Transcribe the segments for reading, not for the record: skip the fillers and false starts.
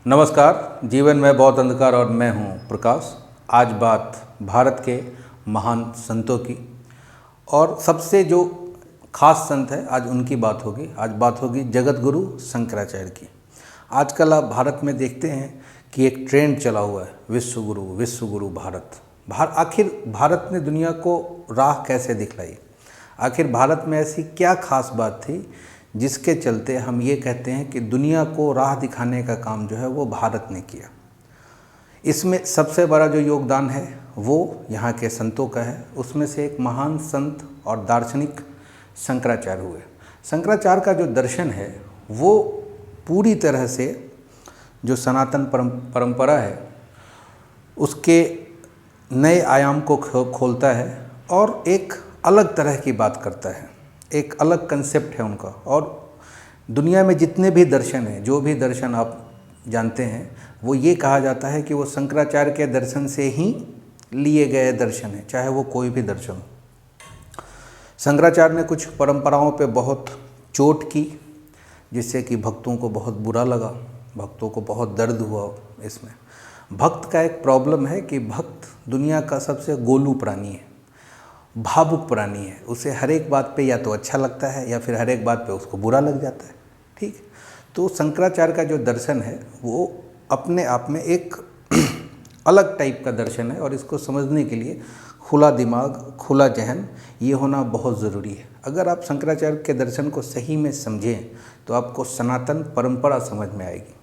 नमस्कार। जीवन में बहुत अंधकार और मैं हूं प्रकाश। आज बात भारत के महान संतों की और सबसे जो खास संत है आज उनकी बात होगी। आज बात होगी जगत गुरु शंकराचार्य की। आजकल आप भारत में देखते हैं कि एक ट्रेंड चला हुआ है, विश्व गुरु भारत। आखिर भारत ने दुनिया को राह कैसे दिखलाई? आखिर भारत में ऐसी क्या खास बात थी जिसके चलते हम ये कहते हैं कि दुनिया को राह दिखाने का काम जो है वो भारत ने किया? इसमें सबसे बड़ा जो योगदान है वो यहाँ के संतों का है। उसमें से एक महान संत और दार्शनिक शंकराचार्य हुए। शंकराचार्य का जो दर्शन है वो पूरी तरह से जो सनातन परंपरा है उसके नए आयाम को खोलता है और एक अलग तरह की बात करता है। एक अलग कंसेप्ट है उनका। और दुनिया में जितने भी दर्शन हैं, जो भी दर्शन आप जानते हैं, वो ये कहा जाता है कि वो शंकराचार्य के दर्शन से ही लिए गए दर्शन है, चाहे वो कोई भी दर्शन हो। शंकराचार्य ने कुछ परंपराओं पे बहुत चोट की, जिससे कि भक्तों को बहुत बुरा लगा, भक्तों को बहुत दर्द हुआ। इसमें भक्त का एक प्रॉब्लम है कि भक्त दुनिया का सबसे गोलू प्राणी है, भावुक प्राणी है। उसे हर एक बात पे या तो अच्छा लगता है या फिर हर एक बात पे उसको बुरा लग जाता है। ठीक, तो शंकराचार्य का जो दर्शन है वो अपने आप में एक अलग टाइप का दर्शन है और इसको समझने के लिए खुला दिमाग, खुला जहन ये होना बहुत ज़रूरी है। अगर आप शंकराचार्य के दर्शन को सही में समझें तो आपको सनातन परंपरा समझ में आएगी।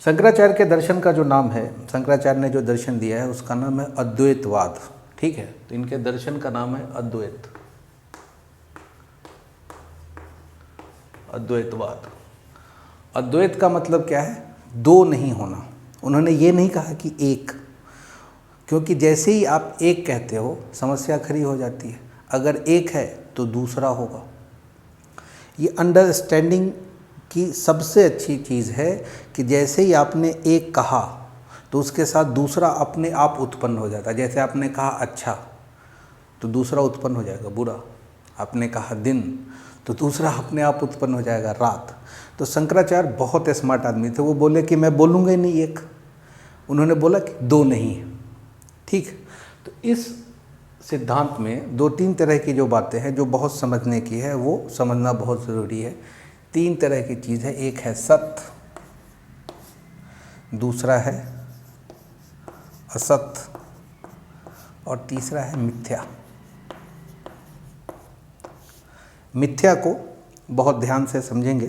शंकराचार्य के दर्शन का जो नाम है, शंकराचार्य ने जो दर्शन दिया है उसका नाम है अद्वैतवाद। ठीक है, तो इनके दर्शन का नाम है अद्वैतवाद। अद्वैत का मतलब क्या है? दो नहीं होना। उन्होंने ये नहीं कहा कि एक, क्योंकि जैसे ही आप एक कहते हो समस्या खड़ी हो जाती है। अगर एक है तो दूसरा होगा। ये अंडरस्टैंडिंग की सबसे अच्छी चीज़ है कि जैसे ही आपने एक कहा तो उसके साथ दूसरा अपने आप उत्पन्न हो जाता है। जैसे आपने कहा अच्छा तो दूसरा उत्पन्न हो जाएगा बुरा। आपने कहा दिन तो दूसरा अपने आप उत्पन्न हो जाएगा रात। तो शंकराचार्य बहुत स्मार्ट आदमी थे। वो बोले कि मैं बोलूँगा ही नहीं एक, उन्होंने बोला कि दो नहीं है। ठीक, तो इस सिद्धांत में दो तीन तरह की जो बातें हैं जो बहुत समझने की है, वो समझना बहुत ज़रूरी है। तीन तरह की चीज़ है। एक है सत्य, दूसरा है असत्य और तीसरा है मिथ्या। मिथ्या को बहुत ध्यान से समझेंगे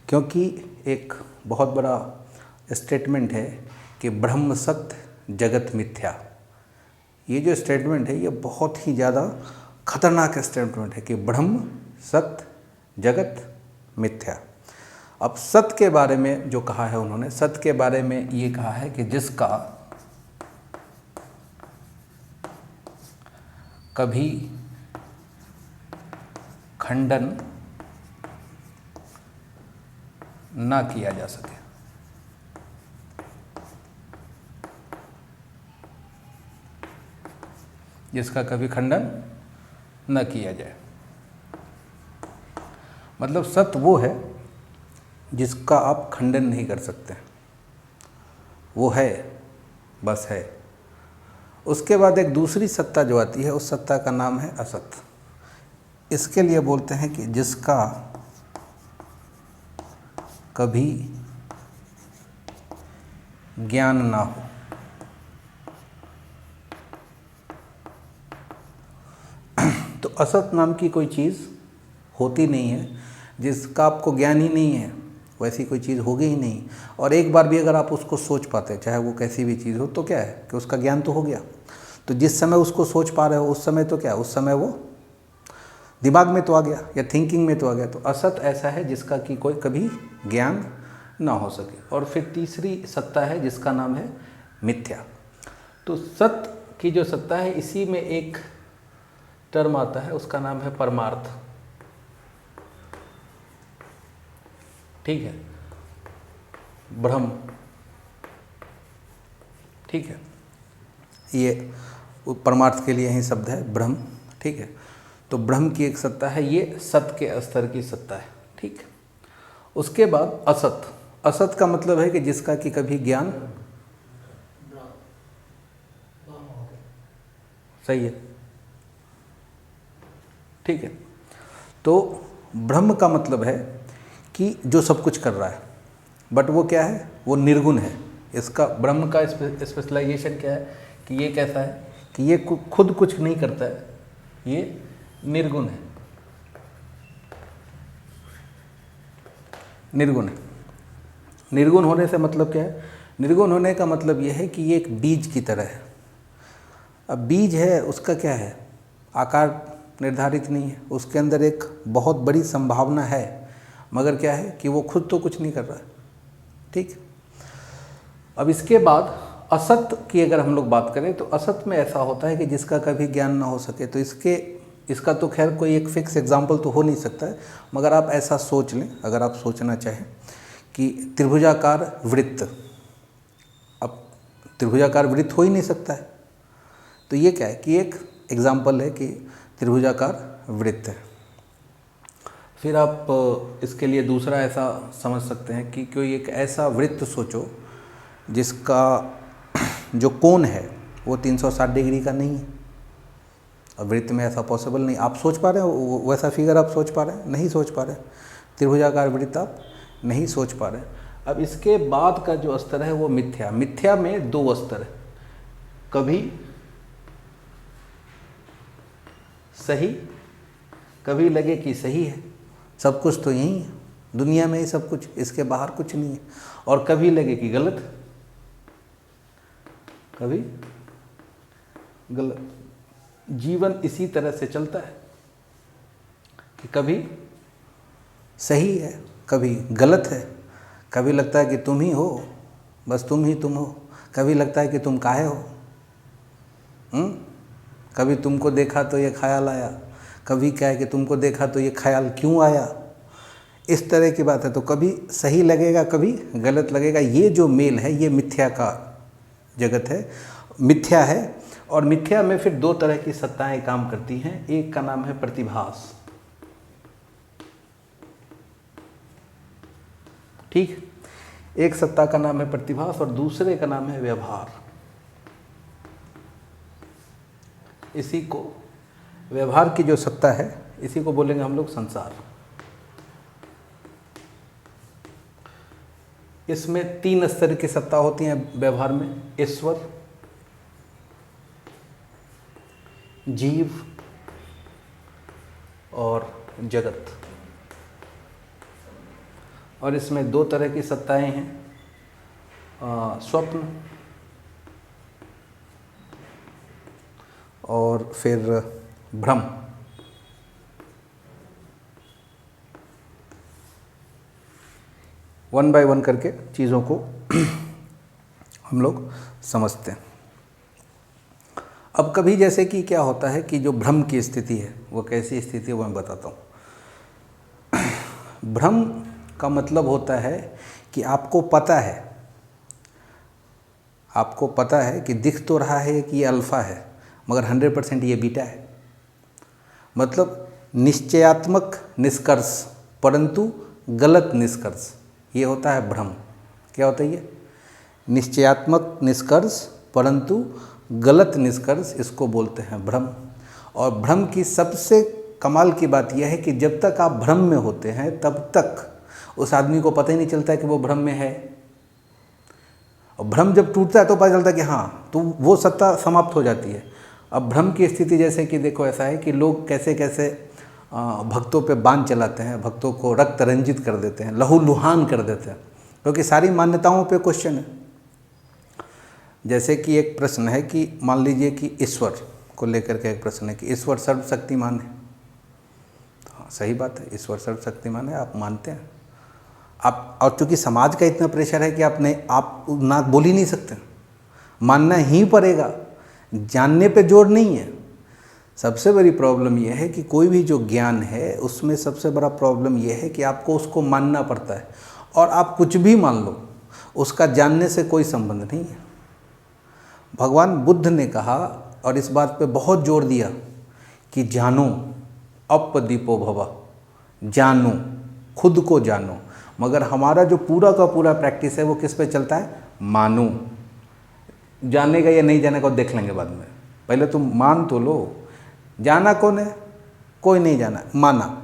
क्योंकि एक बहुत बड़ा स्टेटमेंट है कि ब्रह्म सत्य जगत मिथ्या। ये जो स्टेटमेंट है ये बहुत ही ज़्यादा खतरनाक स्टेटमेंट है कि ब्रह्म सत्य जगत मिथ्या। अब सत्य के बारे में जो कहा है उन्होंने, सत्य के बारे में ये कहा है कि जिसका कभी खंडन ना किया जा सके। जिसका कभी खंडन न किया जाए, मतलब सत्य वो है जिसका आप खंडन नहीं कर सकते। वो है, बस है। उसके बाद एक दूसरी सत्ता जो आती है, उस सत्ता का नाम है असत्य। इसके लिए बोलते हैं कि जिसका कभी ज्ञान ना हो। तो असत नाम की कोई चीज़ होती नहीं है। जिसका आपको ज्ञान ही नहीं है वैसी कोई चीज़ होगी ही नहीं। और एक बार भी अगर आप उसको सोच पाते हैं, चाहे वो कैसी भी चीज़ हो, तो क्या है कि उसका ज्ञान तो हो गया। तो जिस समय उसको सोच पा रहे हो उस समय तो क्या, उस समय वो दिमाग में तो आ गया या थिंकिंग में तो आ गया। तो असत ऐसा है जिसका कि कोई कभी ज्ञान ना हो सके। और फिर तीसरी सत्ता है जिसका नाम है मिथ्या। तो सत्य की जो सत्ता है, इसी में एक टर्म आता है, उसका नाम है परमार्थ। ठीक है, ब्रह्म। ठीक है, ये परमार्थ के लिए ही शब्द है ब्रह्म। ठीक है, तो ब्रह्म की एक सत्ता है, ये सत्य के स्तर की सत्ता है। ठीक, उसके बाद असत। असत का मतलब है कि जिसका कि कभी ज्ञान, सही है, ठीक है। तो ब्रह्म का मतलब है कि जो सब कुछ कर रहा है, बट वो क्या है, वो निर्गुण है। इसका ब्रह्म का स्पेशलाइजेशन क्या है कि ये कैसा है कि ये खुद कुछ नहीं करता है, ये निर्गुण है, निर्गुण है। निर्गुण होने से मतलब क्या है, निर्गुण होने का मतलब ये है कि ये एक बीज की तरह है। अब बीज है, उसका क्या है, आकार निर्धारित नहीं है, उसके अंदर एक बहुत बड़ी संभावना है, मगर क्या है कि वो खुद तो कुछ नहीं कर रहा है, ठीक। अब इसके बाद असत की अगर हम लोग बात करें तो असत में ऐसा होता है कि जिसका कभी ज्ञान ना हो सके। तो इसका तो खैर कोई एक फिक्स एग्जाम्पल तो हो नहीं सकता है, मगर आप ऐसा सोच लें, अगर आप सोचना चाहें कि त्रिभुजाकार वृत्त, अब त्रिभुजाकार वृत्त हो ही नहीं सकता है, तो ये क्या है कि एक एग्जाम्पल है कि त्रिभुजाकार वृत्त है। फिर आप इसके लिए दूसरा ऐसा समझ सकते हैं कि कोई एक ऐसा वृत्त सोचो जिसका जो कोण है वो 360 डिग्री का नहीं है। अब वृत्त में ऐसा पॉसिबल नहीं, आप सोच पा रहे हो वैसा फिगर, आप सोच पा रहे हैं, नहीं सोच पा रहे, त्रिभुजाकार वृत्त आप नहीं सोच पा रहे। अब इसके बाद का जो स्तर है वो मिथ्या। मिथ्या में दो स्तर है, कभी सही, कभी लगे कि सही है, सब कुछ तो यही है, दुनिया में ही सब कुछ, इसके बाहर कुछ नहीं है, और कभी लगे कि गलत, कभी गलत। जीवन इसी तरह से चलता है कि कभी सही है, कभी गलत है, कभी लगता है कि तुम ही हो, बस तुम ही तुम हो, कभी लगता है कि तुम काहे हो, कभी तुमको देखा तो ये ख्याल आया, कभी क्या है कि तुमको देखा तो ये ख्याल क्यों आया, इस तरह की बात है। तो कभी सही लगेगा, कभी गलत लगेगा। ये जो मेल है ये मिथ्या का जगत है, मिथ्या है। और मिथ्या में फिर दो तरह की सत्ताएं काम करती हैं, एक का नाम है प्रतिभास, ठीक, एक सत्ता का नाम है प्रतिभास और दूसरे का नाम है व्यवहार। इसी को, व्यवहार की जो सत्ता है, इसी को बोलेंगे हम लोग संसार। इसमें 3 स्तर की सत्ता होती है व्यवहार में, ईश्वर, जीव और जगत। और इसमें 2 तरह की सत्ताएं हैं, स्वप्न और फिर भ्रम। वन बाय वन करके चीज़ों को हम लोग समझते हैं। अब कभी जैसे कि क्या होता है कि जो भ्रम की स्थिति है वो कैसी स्थिति है वो मैं बताता हूँ। भ्रम का मतलब होता है कि आपको पता है कि दिख तो रहा है कि ये अल्फ़ा है, मगर 100% ये बीटा है। मतलब निश्चयात्मक निष्कर्ष परंतु गलत निष्कर्ष, ये होता है भ्रम। क्या होता है ये? निश्चयात्मक निष्कर्ष परंतु गलत निष्कर्ष, इसको बोलते हैं भ्रम। और भ्रम की सबसे कमाल की बात यह है कि जब तक आप भ्रम में होते हैं तब तक उस आदमी को पता ही नहीं चलता है कि वो भ्रम में है। और भ्रम जब टूटता है तो पता चलता है कि हाँ, तो वो सत्ता समाप्त हो जाती है। अब भ्रम की स्थिति जैसे कि देखो ऐसा है कि लोग कैसे कैसे भक्तों पे बाण चलाते हैं, भक्तों को रक्त रंजित कर देते हैं, लहूलुहान कर देते हैं, क्योंकि सारी मान्यताओं पे क्वेश्चन है। जैसे कि एक प्रश्न है कि मान लीजिए कि ईश्वर को लेकर के एक प्रश्न है कि ईश्वर सर्वशक्तिमान है। हाँ, सही बात है, ईश्वर सर्वशक्तिमान है, आप मानते हैं। आप, और चूँकि समाज का इतना प्रेशर है कि आप ना बोल ही नहीं सकते, मानना ही पड़ेगा, जानने पे जोर नहीं है। सबसे बड़ी प्रॉब्लम यह है कि कोई भी जो ज्ञान है उसमें सबसे बड़ा प्रॉब्लम यह है कि आपको उसको मानना पड़ता है, और आप कुछ भी मान लो, उसका जानने से कोई संबंध नहीं है। भगवान बुद्ध ने कहा और इस बात पे बहुत जोर दिया कि जानो अपदीपो भव, जानो, खुद को जानो। मगर हमारा जो पूरा का पूरा प्रैक्टिस है वो किस पे चलता है? मानो। जानेगा या नहीं जानेगा देख लेंगे बाद में, पहले तुम मान तो लो। जाना कौन है? कोई नहीं जाना, माना।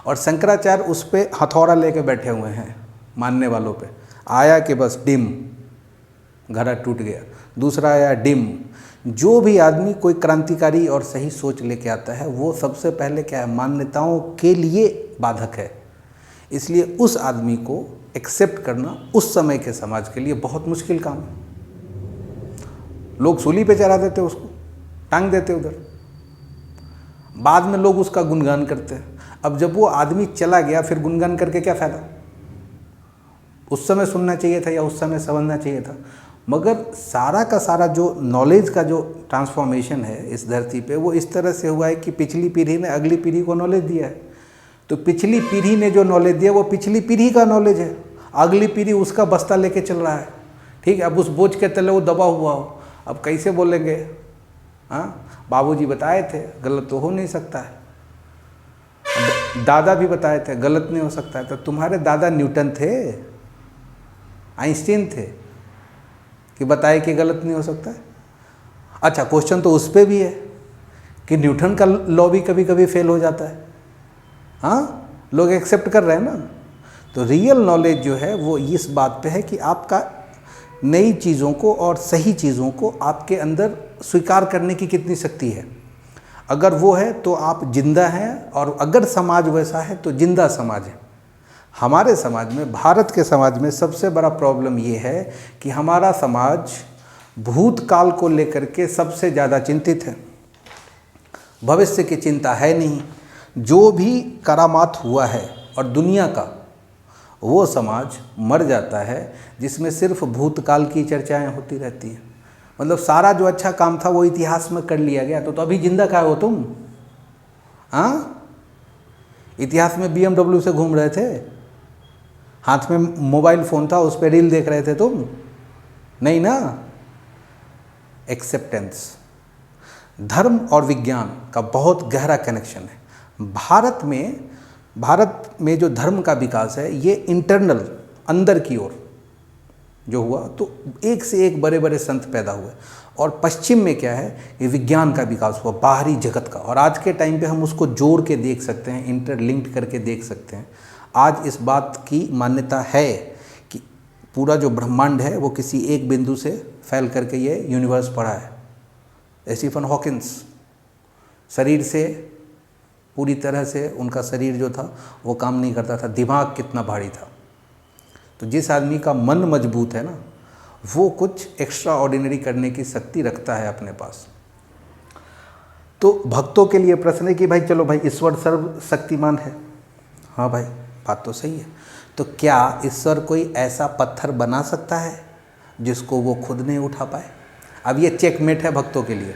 और शंकराचार्य उस पर हथौड़ा लेके बैठे हुए हैं मानने वालों पे। आया कि बस डिम, घड़ा टूट गया। दूसरा आया डिम। जो भी आदमी कोई क्रांतिकारी और सही सोच लेके आता है वो सबसे पहले क्या है? मान्यताओं के लिए बाधक है। इसलिए उस आदमी को एक्सेप्ट करना उस समय के समाज के लिए बहुत मुश्किल काम है। लोग सूली पे चढ़ा देते उसको, टांग देते उधर, बाद में लोग उसका गुणगान करते हैं। अब जब वो आदमी चला गया फिर गुणगान करके क्या फ़ायदा? उस समय सुनना चाहिए था या उस समय समझना चाहिए था। मगर सारा का सारा जो नॉलेज का जो ट्रांसफॉर्मेशन है इस धरती पे वो इस तरह से हुआ है कि पिछली पीढ़ी ने अगली पीढ़ी को नॉलेज दिया है। तो पिछली पीढ़ी ने जो नॉलेज दिया वो पिछली पीढ़ी का नॉलेज है, अगली पीढ़ी उसका बस्ता लेके चल रहा है। ठीक है, अब उस बोझ के तले वो दबा हुआ हो, अब कैसे बोलेंगे? हाँ, बाबूजी बताए थे गलत तो हो नहीं सकता है, दादा भी बताए थे गलत नहीं हो सकता है। तो तुम्हारे दादा न्यूटन थे, आइंस्टीन थे कि बताए कि गलत नहीं हो सकता है? अच्छा, क्वेश्चन तो उस पर भी है कि न्यूटन का लॉ भी कभी कभी फेल हो जाता है। हाँ, लोग एक्सेप्ट कर रहे हैं ना। तो रियल नॉलेज जो है वो इस बात पे है कि आपका नई चीज़ों को और सही चीज़ों को आपके अंदर स्वीकार करने की कितनी शक्ति है। अगर वो है तो आप जिंदा हैं, और अगर समाज वैसा है तो जिंदा समाज है। हमारे समाज में, भारत के समाज में सबसे बड़ा प्रॉब्लम ये है कि हमारा समाज भूतकाल को लेकर के सबसे ज़्यादा चिंतित है, भविष्य की चिंता है नहीं। जो भी करामात हुआ है और दुनिया का, वो समाज मर जाता है जिसमें सिर्फ भूतकाल की चर्चाएं होती रहती हैं। मतलब सारा जो अच्छा काम था वो इतिहास में कर लिया गया। तो अभी जिंदा क्या हो तुम? हाँ, इतिहास में BMW से घूम रहे थे, हाथ में मोबाइल फ़ोन था, उस पर रील देख रहे थे तुम? नहीं ना। एक्सेप्टेंस, धर्म और विज्ञान का बहुत गहरा कनेक्शन है। भारत में जो धर्म का विकास है ये इंटरनल, अंदर की ओर जो हुआ, तो एक से एक बड़े बड़े संत पैदा हुए। और पश्चिम में क्या है? ये विज्ञान का विकास हुआ, बाहरी जगत का। और आज के टाइम पे हम उसको जोड़ के देख सकते हैं, इंटरलिंक्ड करके देख सकते हैं। आज इस बात की मान्यता है कि पूरा जो ब्रह्मांड है वो किसी एक बिंदु से फैल करके ये यूनिवर्स पड़ा है। स्टीफन हॉकिंस शरीर से पूरी तरह से, उनका शरीर जो था वो काम नहीं करता था, दिमाग कितना भारी था। तो जिस आदमी का मन मजबूत है ना, वो कुछ एक्स्ट्रा ऑर्डिनरी करने की शक्ति रखता है अपने पास। तो भक्तों के लिए प्रश्न है कि भाई चलो भाई, ईश्वर सर्वशक्तिमान है। हाँ भाई, बात तो सही है। तो क्या ईश्वर कोई ऐसा पत्थर बना सकता है जिसको वो खुद नहीं उठा पाए? अब ये चेकमेट है भक्तों के लिए।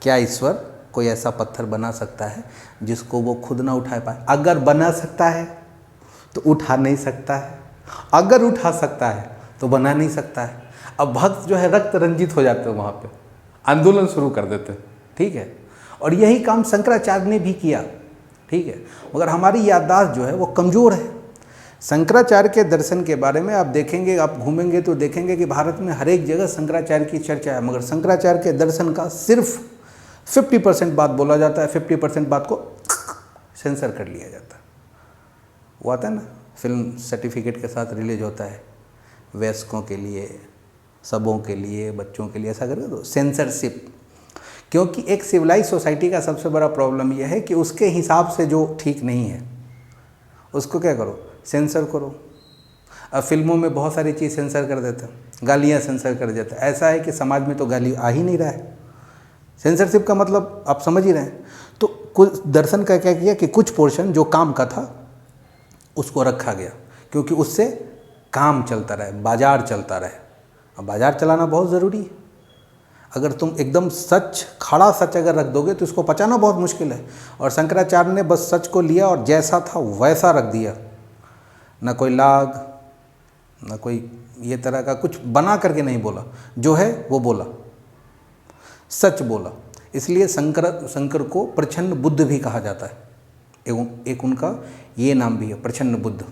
क्या ईश्वर कोई ऐसा पत्थर बना सकता है जिसको वो खुद ना उठा पाए? अगर बना सकता है तो उठा नहीं सकता है, अगर उठा सकता है तो बना नहीं सकता है। अब भक्त जो है रक्त रंजित हो जाते हैं, वहाँ पे आंदोलन शुरू कर देते हैं। ठीक है, और यही काम शंकराचार्य ने भी किया। ठीक है, मगर हमारी याददाश्त जो है वो कमज़ोर है। शंकराचार्य के दर्शन के बारे में आप देखेंगे, आप घूमेंगे तो देखेंगे कि भारत में हर एक जगह शंकराचार्य की चर्चा है, मगर शंकराचार्य के दर्शन का सिर्फ 50% बात बोला जाता है, 50% बात को सेंसर कर लिया जाता है। वो आता है ना, फिल्म सर्टिफिकेट के साथ रिलीज होता है, वयस्कों के लिए, सबों के लिए, बच्चों के लिए, ऐसा करके तो सेंसरशिप। क्योंकि एक सिविलाइज सोसाइटी का सबसे बड़ा प्रॉब्लम यह है कि उसके हिसाब से जो ठीक नहीं है उसको क्या करो? सेंसर करो। अब फिल्मों में बहुत सारी चीज़ सेंसर कर देते हैं, गालियाँ सेंसर कर देते हैं। ऐसा है कि समाज में तो गाली आ ही नहीं रहा है। सेंसरशिप का मतलब आप समझ ही रहे हैं। तो कुछ दर्शन का क्या किया कि कुछ पोर्शन जो काम का था उसको रखा गया, क्योंकि उससे काम चलता रहे, बाजार चलता रहे। अब बाजार चलाना बहुत ज़रूरी है। अगर तुम एकदम सच, खड़ा सच अगर रख दोगे तो इसको पचाना बहुत मुश्किल है। और शंकराचार्य ने बस सच को लिया और जैसा था वैसा रख दिया, ना कोई लाग, ना कोई ये तरह का कुछ बना करके नहीं बोला, जो है वो बोला, सच बोला। इसलिए शंकर को प्रच्छन्न बुद्ध भी कहा जाता है। एक उनका ये नाम भी है, प्रच्छन्न बुद्ध।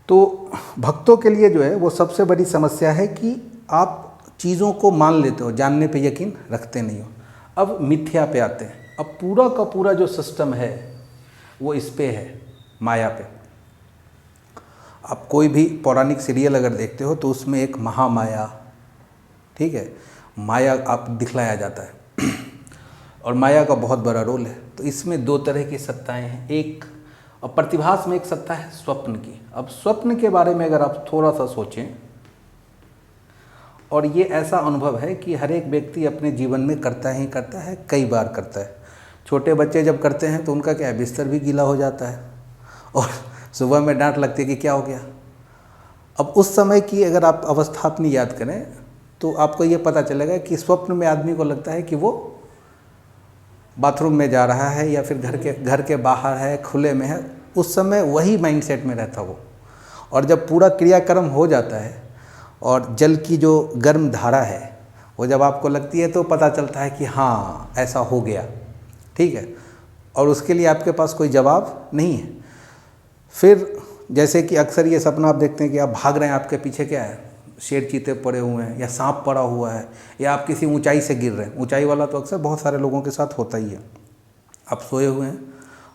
तो भक्तों के लिए जो है वो सबसे बड़ी समस्या है कि आप चीज़ों को मान लेते हो, जानने पे यकीन रखते नहीं हो। अब मिथ्या पे आते हैं। अब पूरा का पूरा जो सिस्टम है वो इस पे है, माया पे। आप कोई भी पौराणिक सीरियल अगर देखते हो तो उसमें एक महामाया, ठीक है, माया आप दिखलाया जाता है और माया का बहुत बड़ा रोल है। तो इसमें दो तरह की सत्ताएं हैं। एक और प्रतिभास में एक सत्ता है स्वप्न की। अब स्वप्न के बारे में अगर आप थोड़ा सा सोचें, और ये ऐसा अनुभव है कि हर एक व्यक्ति अपने जीवन में करता ही करता है, कई बार करता है। छोटे बच्चे जब करते हैं तो उनका क्या है, बिस्तर भी गीला हो जाता है और सुबह में डांट लगती है कि क्या हो गया। अब उस समय की अगर आप अवस्था अपनी याद करें तो आपको ये पता चलेगा कि स्वप्न में आदमी को लगता है कि वो बाथरूम में जा रहा है या फिर घर के बाहर है, खुले में है। उस समय वही माइंडसेट में रहता वो। और जब पूरा क्रियाक्रम हो जाता है और जल की जो गर्म धारा है वो जब आपको लगती है तो पता चलता है कि हाँ ऐसा हो गया, ठीक है। और उसके लिए आपके पास कोई जवाब नहीं है। फिर जैसे कि अक्सर ये सपना आप देखते हैं कि आप भाग रहे हैं, आपके पीछे क्या है, शेर चीते पड़े हुए हैं या सांप पड़ा हुआ है, या आप किसी ऊंचाई से गिर रहे हैं। ऊंचाई वाला तो अक्सर बहुत सारे लोगों के साथ होता ही है। आप सोए हुए हैं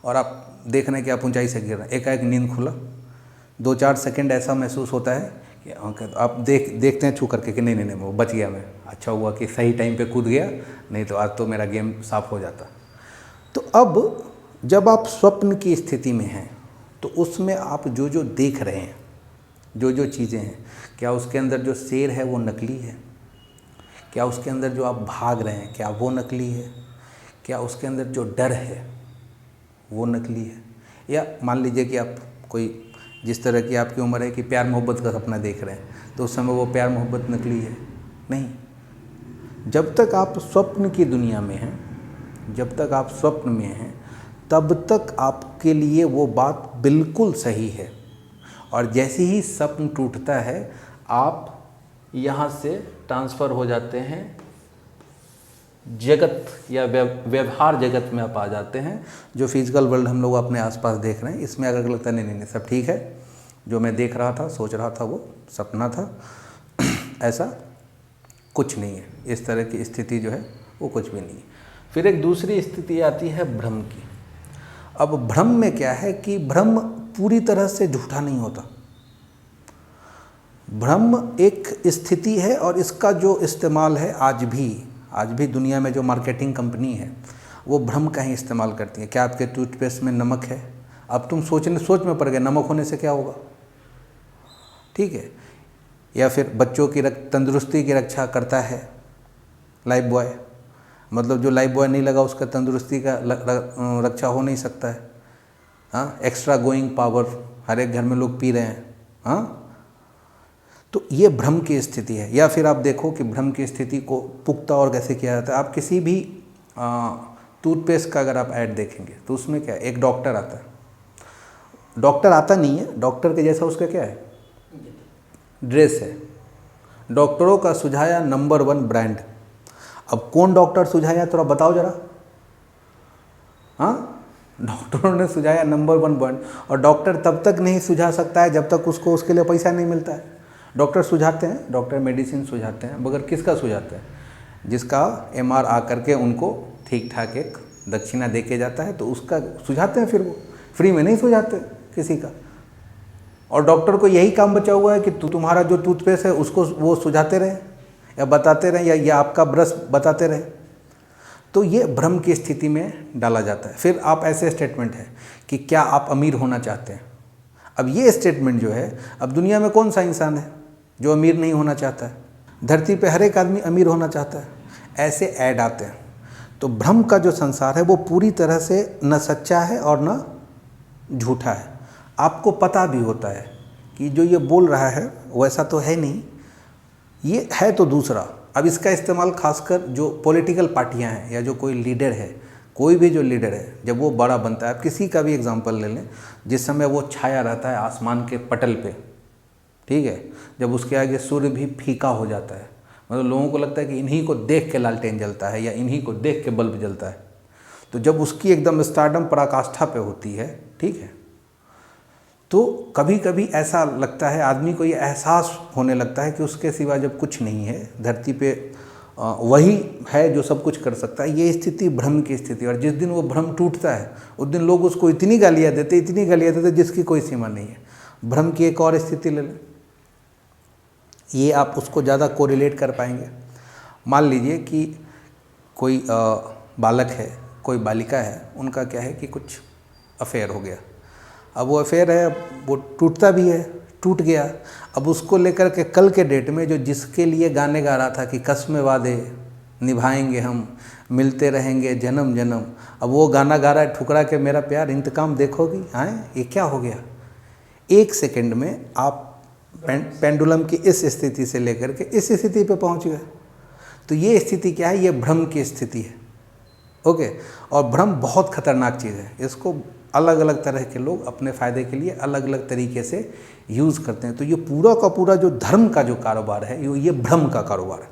और आप देख रहे हैं कि आप ऊंचाई से गिर रहे हैं, एकाएक नींद खुला, 2-4 सेकंड ऐसा महसूस होता है कि आप देखते हैं छू करके कि नहीं वो बच गया मैं, अच्छा हुआ कि सही टाइम पे कूद गया, नहीं तो आज तो मेरा गेम साफ हो जाता। तो अब जब आप स्वप्न की स्थिति में हैं तो उसमें आप जो जो देख रहे हैं, जो जो चीज़ें हैं, क्या उसके अंदर जो शेर है वो नकली है? क्या उसके अंदर जो आप भाग रहे हैं क्या वो नकली है? क्या उसके अंदर जो डर है वो नकली है? या मान लीजिए कि आप कोई, जिस तरह की आपकी उम्र है कि प्यार मोहब्बत का सपना देख रहे हैं, तो उस समय वो प्यार मोहब्बत नकली है? नहीं। जब तक आप स्वप्न की दुनिया में हैं, जब तक आप स्वप्न में हैं, तब तक आपके लिए वो बात बिल्कुल सही है। और जैसे ही स्वप्न टूटता है आप यहाँ से ट्रांसफ़र हो जाते हैं जगत या व्यवहार जगत में आप आ जाते हैं। जो फिजिकल वर्ल्ड हम लोग अपने आसपास देख रहे हैं, इसमें अगर लगता है नहीं सब ठीक है, जो मैं देख रहा था, सोच रहा था, वो सपना था, ऐसा कुछ नहीं है। इस तरह की स्थिति जो है वो कुछ भी नहीं है। फिर एक दूसरी स्थिति आती है भ्रम की। अब भ्रम में क्या है कि भ्रम पूरी तरह से झूठा नहीं होता। भ्रम एक स्थिति है और इसका जो इस्तेमाल है आज भी दुनिया में जो मार्केटिंग कंपनी है वो भ्रम का ही इस्तेमाल करती है। क्या आपके टूथपेस्ट में नमक है? अब तुम सोच में पड़ गए नमक होने से क्या होगा, ठीक है। या फिर बच्चों की तंदुरुस्ती की रक्षा करता है लाइफ बॉय, मतलब जो लाइफ बॉय नहीं लगा उसका तंदुरुस्ती का रक्षा हो नहीं सकता है। हाँ, एक्स्ट्रा गोइंग पावर हर एक घर में लोग पी रहे हैं। हाँ, तो ये भ्रम की स्थिति है। या फिर आप देखो कि भ्रम की स्थिति को पुख्ता और कैसे किया जाता है। आप किसी भी टूथपेस्ट का अगर आप ऐड देखेंगे तो उसमें क्या है, एक डॉक्टर आता है, डॉक्टर आता नहीं है, डॉक्टर के जैसा उसका क्या है, ड्रेस है। डॉक्टरों का सुझाया नंबर 1 ब्रांड। अब कौन डॉक्टर सुझाया थोड़ा बताओ जरा। हाँ, डॉक्टरों ने सुझाया नंबर 1 ब्रांड। और डॉक्टर तब तक नहीं सुझा सकता है जब तक उसको उसके लिए पैसा नहीं मिलता है। डॉक्टर सुझाते हैं, डॉक्टर मेडिसिन सुझाते हैं, मगर किसका सुझाते हैं? जिसका MR आ करके उनको ठीक ठाक एक दक्षिणा दे के जाता है तो उसका सुझाते हैं। फिर वो फ्री में नहीं सुझाते किसी का। और डॉक्टर को यही काम बचा हुआ है कि तुम्हारा जो टूथपेस्ट है उसको वो सुझाते रहे या बताते रहे या आपका ब्रश बताते रहे। तो ये भ्रम की स्थिति में डाला जाता है। फिर आप ऐसे स्टेटमेंट है कि क्या आप अमीर होना चाहते हैं? अब ये स्टेटमेंट जो है, अब दुनिया में कौन सा इंसान है जो अमीर नहीं होना चाहता है? धरती पे हर एक आदमी अमीर होना चाहता है। ऐसे ऐड आते हैं। तो भ्रम का जो संसार है वो पूरी तरह से न सच्चा है और न झूठा है। आपको पता भी होता है कि जो ये बोल रहा है वैसा तो है नहीं, ये है तो दूसरा। अब इसका इस्तेमाल खासकर जो पॉलिटिकल पार्टियां हैं या जो कोई लीडर है, कोई भी जो लीडर है, जब वो बड़ा बनता है, आप किसी का भी एग्जांपल ले लें, जिस समय वो छाया रहता है आसमान के पटल पे, ठीक है, जब उसके आगे सूर्य भी फीका हो जाता है, मतलब लोगों को लगता है कि इन्हीं को देख के लालटेन जलता है या इन्हीं को देख के बल्ब जलता है। तो जब उसकी एकदम स्टारडम पराकाष्ठा पे होती है, ठीक है, तो कभी कभी ऐसा लगता है, आदमी को ये एहसास होने लगता है कि उसके सिवा जब कुछ नहीं है धरती पे, वही है जो सब कुछ कर सकता है। ये स्थिति भ्रम की स्थिति, और जिस दिन वो भ्रम टूटता है उस दिन लोग उसको इतनी गालियाँ देते जिसकी कोई सीमा नहीं है। भ्रम की एक और स्थिति ले लें, ये आप उसको ज़्यादा कोरिलेट कर पाएंगे। मान लीजिए कि कोई बालक है, कोई बालिका है, उनका क्या है कि कुछ अफेयर हो गया। अब वो अफेयर है, वो टूटता भी है, टूट गया। अब उसको लेकर के कल के डेट में जो जिसके लिए गाने गा रहा था कि कसमें वादे निभाएंगे हम, मिलते रहेंगे जन्म जन्म, अब वो गाना गा रहा है ठुकरा के मेरा प्यार इंतकाम देखोगी। हाँ, ये क्या हो गया? एक सेकंड में आप पेंडुलम की इस स्थिति से लेकर के इस स्थिति पे पहुंच गए। तो ये स्थिति क्या है? ये भ्रम की स्थिति है। ओके, और भ्रम बहुत खतरनाक चीज़ है। इसको अलग अलग तरह के लोग अपने फ़ायदे के लिए अलग अलग तरीके से यूज़ करते हैं। तो ये पूरा का पूरा जो धर्म का जो कारोबार है, ये भ्रम का कारोबार है।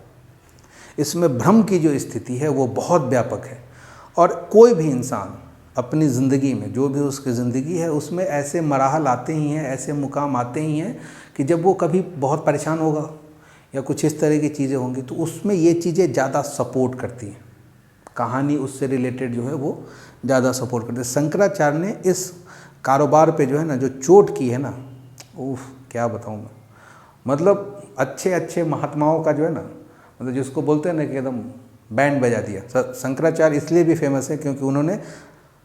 इसमें भ्रम की जो स्थिति है वो बहुत व्यापक है। और कोई भी इंसान अपनी ज़िंदगी में, जो भी उसकी ज़िंदगी है, उसमें ऐसे मराहल आते ही हैं, ऐसे मुकाम आते ही हैं कि जब वो कभी बहुत परेशान होगा या कुछ इस तरह की चीज़ें होंगी तो उसमें ये चीज़ें ज़्यादा सपोर्ट करती हैं। कहानी उससे रिलेटेड जो है वो ज़्यादा सपोर्ट करते हैं। शंकराचार्य ने इस कारोबार पे जो है ना, जो चोट की है ना, उफ, क्या बताऊँ मैं। मतलब अच्छे अच्छे महात्माओं का जो है ना, मतलब जिसको बोलते हैं ना कि एकदम बैंड बजा दिया। शंकराचार्य इसलिए भी फेमस है क्योंकि उन्होंने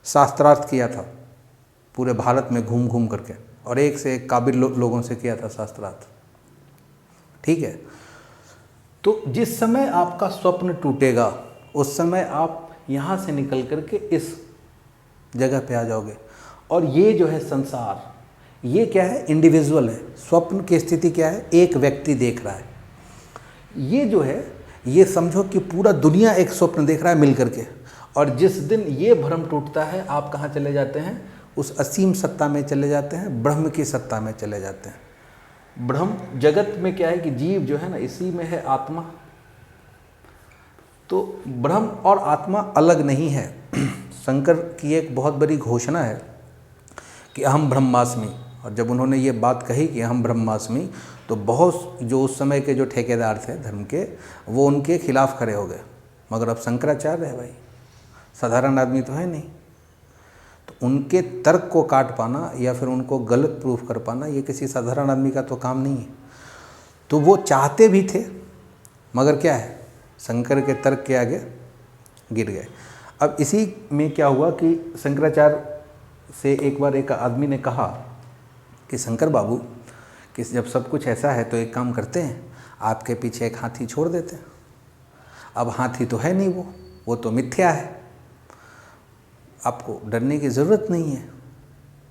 शास्त्रार्थ किया था पूरे भारत में घूम घूम करके, और एक से एक काबिल लोगों से किया था शास्त्रार्थ। ठीक है, तो जिस समय आपका स्वप्न टूटेगा उस समय आप यहाँ से निकल करके इस जगह पे आ जाओगे। और ये जो है संसार, ये क्या है? इंडिविजुअल है। स्वप्न की स्थिति क्या है? एक व्यक्ति देख रहा है। ये जो है, ये समझो कि पूरा दुनिया एक स्वप्न देख रहा है मिल करके। और जिस दिन ये भ्रम टूटता है, आप कहाँ चले जाते हैं? उस असीम सत्ता में चले जाते हैं, ब्रह्म की सत्ता में चले जाते हैं। ब्रह्म जगत में क्या है कि जीव जो है ना, इसी में है आत्मा। तो ब्रह्म और आत्मा अलग नहीं है। शंकर की एक बहुत बड़ी घोषणा है कि अहम ब्रह्मास्मि, और जब उन्होंने ये बात कही कि अहम ब्रह्मास्मि, तो बहुत जो उस समय के जो ठेकेदार थे धर्म के, वो उनके खिलाफ खड़े हो गए। मगर अब शंकराचार्य है भाई, साधारण आदमी तो है नहीं। तो उनके तर्क को काट पाना या फिर उनको गलत प्रूफ कर पाना, ये किसी साधारण आदमी का तो काम नहीं है। तो वो चाहते भी थे, मगर क्या है, शंकर के तर्क के आगे गिर गए। अब इसी में क्या हुआ कि शंकराचार्य से एक बार एक आदमी ने कहा कि शंकर बाबू, कि जब सब कुछ ऐसा है तो एक काम करते हैं, आपके पीछे एक हाथी छोड़ देते हैं। अब हाथी तो है नहीं, वो तो मिथ्या है, आपको डरने की ज़रूरत नहीं है,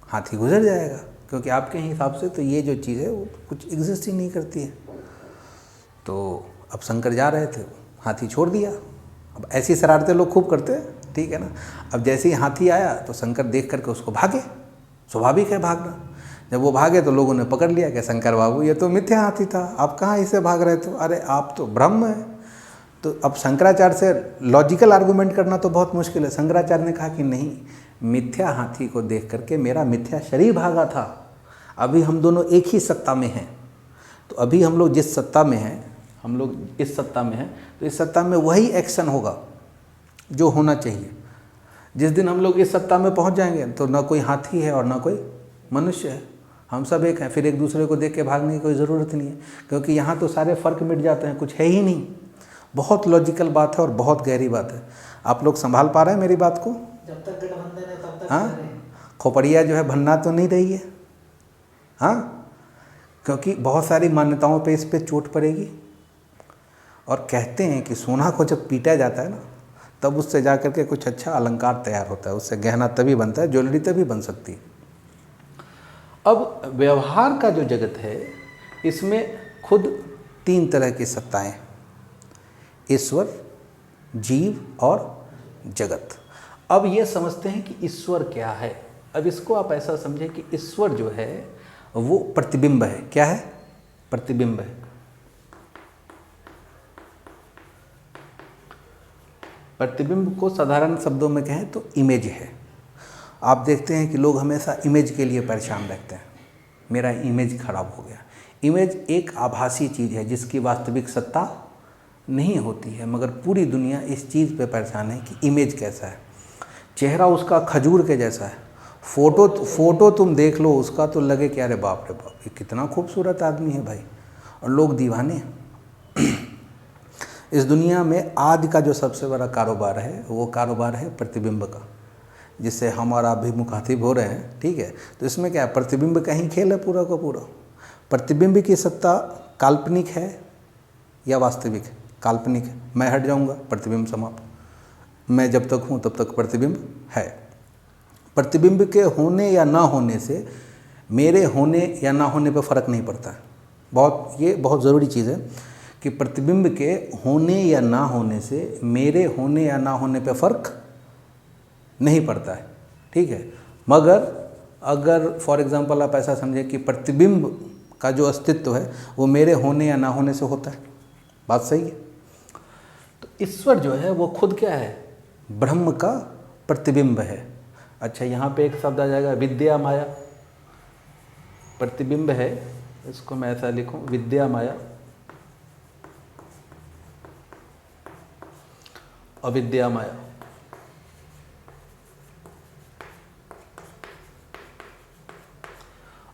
हाथी गुजर जाएगा, क्योंकि आपके हिसाब से तो ये जो चीज़ है वो कुछ एग्जिस्ट ही नहीं करती है। तो अब शंकर जा रहे थे, हाथी छोड़ दिया। अब ऐसी शरारतें लोग खूब करते हैं, ठीक है ना। अब जैसे ही हाथी आया तो शंकर देख करके उसको भागे, स्वाभाविक है भागना। जब वो भागे तो लोगों ने पकड़ लिया कि शंकर बाबू ये तो मिथ्या हाथी था, आप कहाँ इसे भाग रहे थे, अरे आप तो ब्रह्म है। तो अब शंकराचार्य से लॉजिकल आर्गूमेंट करना तो बहुत मुश्किल है। शंकराचार्य ने कहा कि नहीं, मिथ्या हाथी को देख करके मेरा मिथ्या शरीर भागा था। अभी हम दोनों एक ही सत्ता में हैं। तो अभी हम लोग जिस सत्ता में हैं, हम लोग इस सत्ता में हैं, तो इस सत्ता में वही एक्शन होगा जो होना चाहिए। जिस दिन हम लोग इस सत्ता में पहुंच जाएंगे तो ना कोई हाथी है और ना कोई मनुष्य है, हम सब एक हैं। फिर एक दूसरे को देख के भागने की कोई ज़रूरत नहीं है, क्योंकि यहाँ तो सारे फ़र्क मिट जाते हैं, कुछ है ही नहीं। बहुत लॉजिकल बात है और बहुत गहरी बात है। आप लोग संभाल पा रहे हैं मेरी बात को? जब तक गठबंधन है तब तक हाँ, खोपड़िया जो है भन्ना तो नहीं रही है। हाँ, क्योंकि बहुत सारी मान्यताओं पे इस पे चोट पड़ेगी। और कहते हैं कि सोना को जब पीटा जाता है ना, तब उससे जा कर के कुछ अच्छा अलंकार तैयार होता है, उससे गहना तभी बनता है, ज्वेलरी तभी बन सकती है। अब व्यवहार का जो जगत है, इसमें खुद 3 तरह की सत्ताएं, ईश्वर, जीव और जगत। अब ये समझते हैं कि ईश्वर क्या है। अब इसको आप ऐसा समझें कि ईश्वर जो है वो प्रतिबिंब है। क्या है? प्रतिबिंब है। प्रतिबिंब को साधारण शब्दों में कहें तो इमेज है। आप देखते हैं कि लोग हमेशा इमेज के लिए परेशान रहते हैं। मेरा इमेज खराब हो गया। इमेज एक आभासी चीज़ है जिसकी वास्तविक सत्ता नहीं होती है, मगर पूरी दुनिया इस चीज़ पे परेशान है कि इमेज कैसा है। चेहरा उसका खजूर के जैसा है, फोटो तुम देख लो उसका तो लगे कि अरे बाप रे बाप, ये कितना खूबसूरत आदमी है भाई, और लोग दीवाने हैं। इस दुनिया में आज का जो सबसे बड़ा कारोबार है वो कारोबार है प्रतिबिंब का, जिससे हम और आप भी मुखातिब हो रहे हैं, ठीक है। तो इसमें क्या है, प्रतिबिंब का ही खेल है पूरा का पूरा। प्रतिबिंब की सत्ता काल्पनिक है या वास्तविक है? काल्पनिक है। मैं हट जाऊंगा, प्रतिबिंब समाप्त। मैं जब तक हूँ तब तक प्रतिबिंब है। प्रतिबिंब के होने या ना होने से मेरे होने या ना होने पर फ़र्क नहीं पड़ता है। ये बहुत ज़रूरी चीज़ है कि प्रतिबिंब के होने या ना होने से मेरे होने या ना होने पर फ़र्क नहीं पड़ता है, ठीक है। मगर अगर फॉर एग्ज़ाम्पल आप ऐसा समझें कि प्रतिबिंब का जो अस्तित्व है वो मेरे होने या ना होने से होता है, बात सही है। तो ईश्वर जो है वो खुद क्या है, ब्रह्म का प्रतिबिंब है। अच्छा, यहाँ पे एक शब्द आ जाएगा विद्या माया। प्रतिबिंब है, इसको मैं ऐसा लिखूं, विद्या माया, अविद्या माया।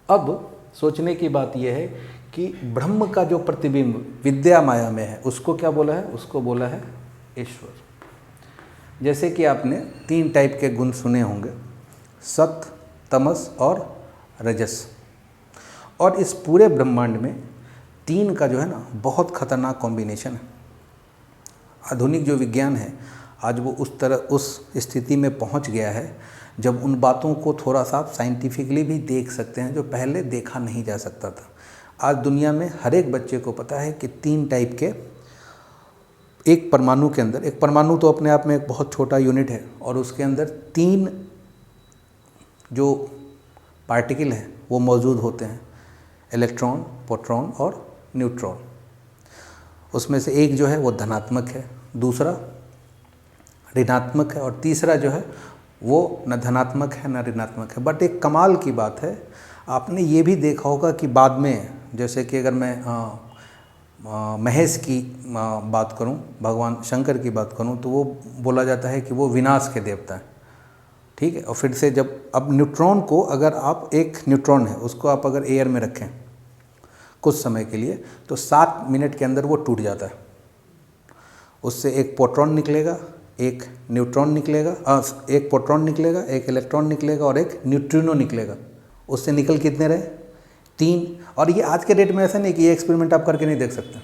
अब सोचने की बात यह है कि ब्रह्म का जो प्रतिबिंब विद्या माया में है उसको क्या बोला है? उसको बोला है ईश्वर। जैसे कि आपने 3 टाइप के गुण सुने होंगे, सत्य, तमस और रजस। और इस पूरे ब्रह्मांड में 3 का जो है ना बहुत खतरनाक कॉम्बिनेशन है। आधुनिक जो विज्ञान है आज वो उस स्थिति में पहुंच गया है जब उन बातों को थोड़ा सा आप साइंटिफिकली भी देख सकते हैं जो पहले देखा नहीं जा सकता था। आज दुनिया में हर एक बच्चे को पता है कि 3 टाइप के, एक परमाणु के अंदर, एक परमाणु तो अपने आप में एक बहुत छोटा यूनिट है और उसके अंदर 3 जो पार्टिकल हैं वो मौजूद होते हैं, इलेक्ट्रॉन, प्रोटॉन और न्यूट्रॉन। उसमें से एक जो है वो धनात्मक है, दूसरा ऋणात्मक है और तीसरा जो है वो न धनात्मक है न ऋणात्मक है। बट एक कमाल की बात है, आपने ये भी देखा होगा कि बाद में, जैसे कि अगर मैं महेश की बात करूं, भगवान शंकर की बात करूं, तो वो बोला जाता है कि वो विनाश के देवता हैं, ठीक है। और फिर से जब अब न्यूट्रॉन को, अगर आप एक न्यूट्रॉन है उसको आप अगर एयर में रखें कुछ समय के लिए तो 7 मिनट के अंदर वो टूट जाता है। उससे एक प्रोटॉन निकलेगा, एक न्यूट्रॉन निकलेगा, एक प्रोटॉन निकलेगा, एक इलेक्ट्रॉन निकलेगा और एक न्यूट्रिनो निकलेगा। उससे निकल कितने रहे? 3। और ये आज के डेट में ऐसा नहीं कि ये एक्सपेरिमेंट आप करके नहीं देख सकते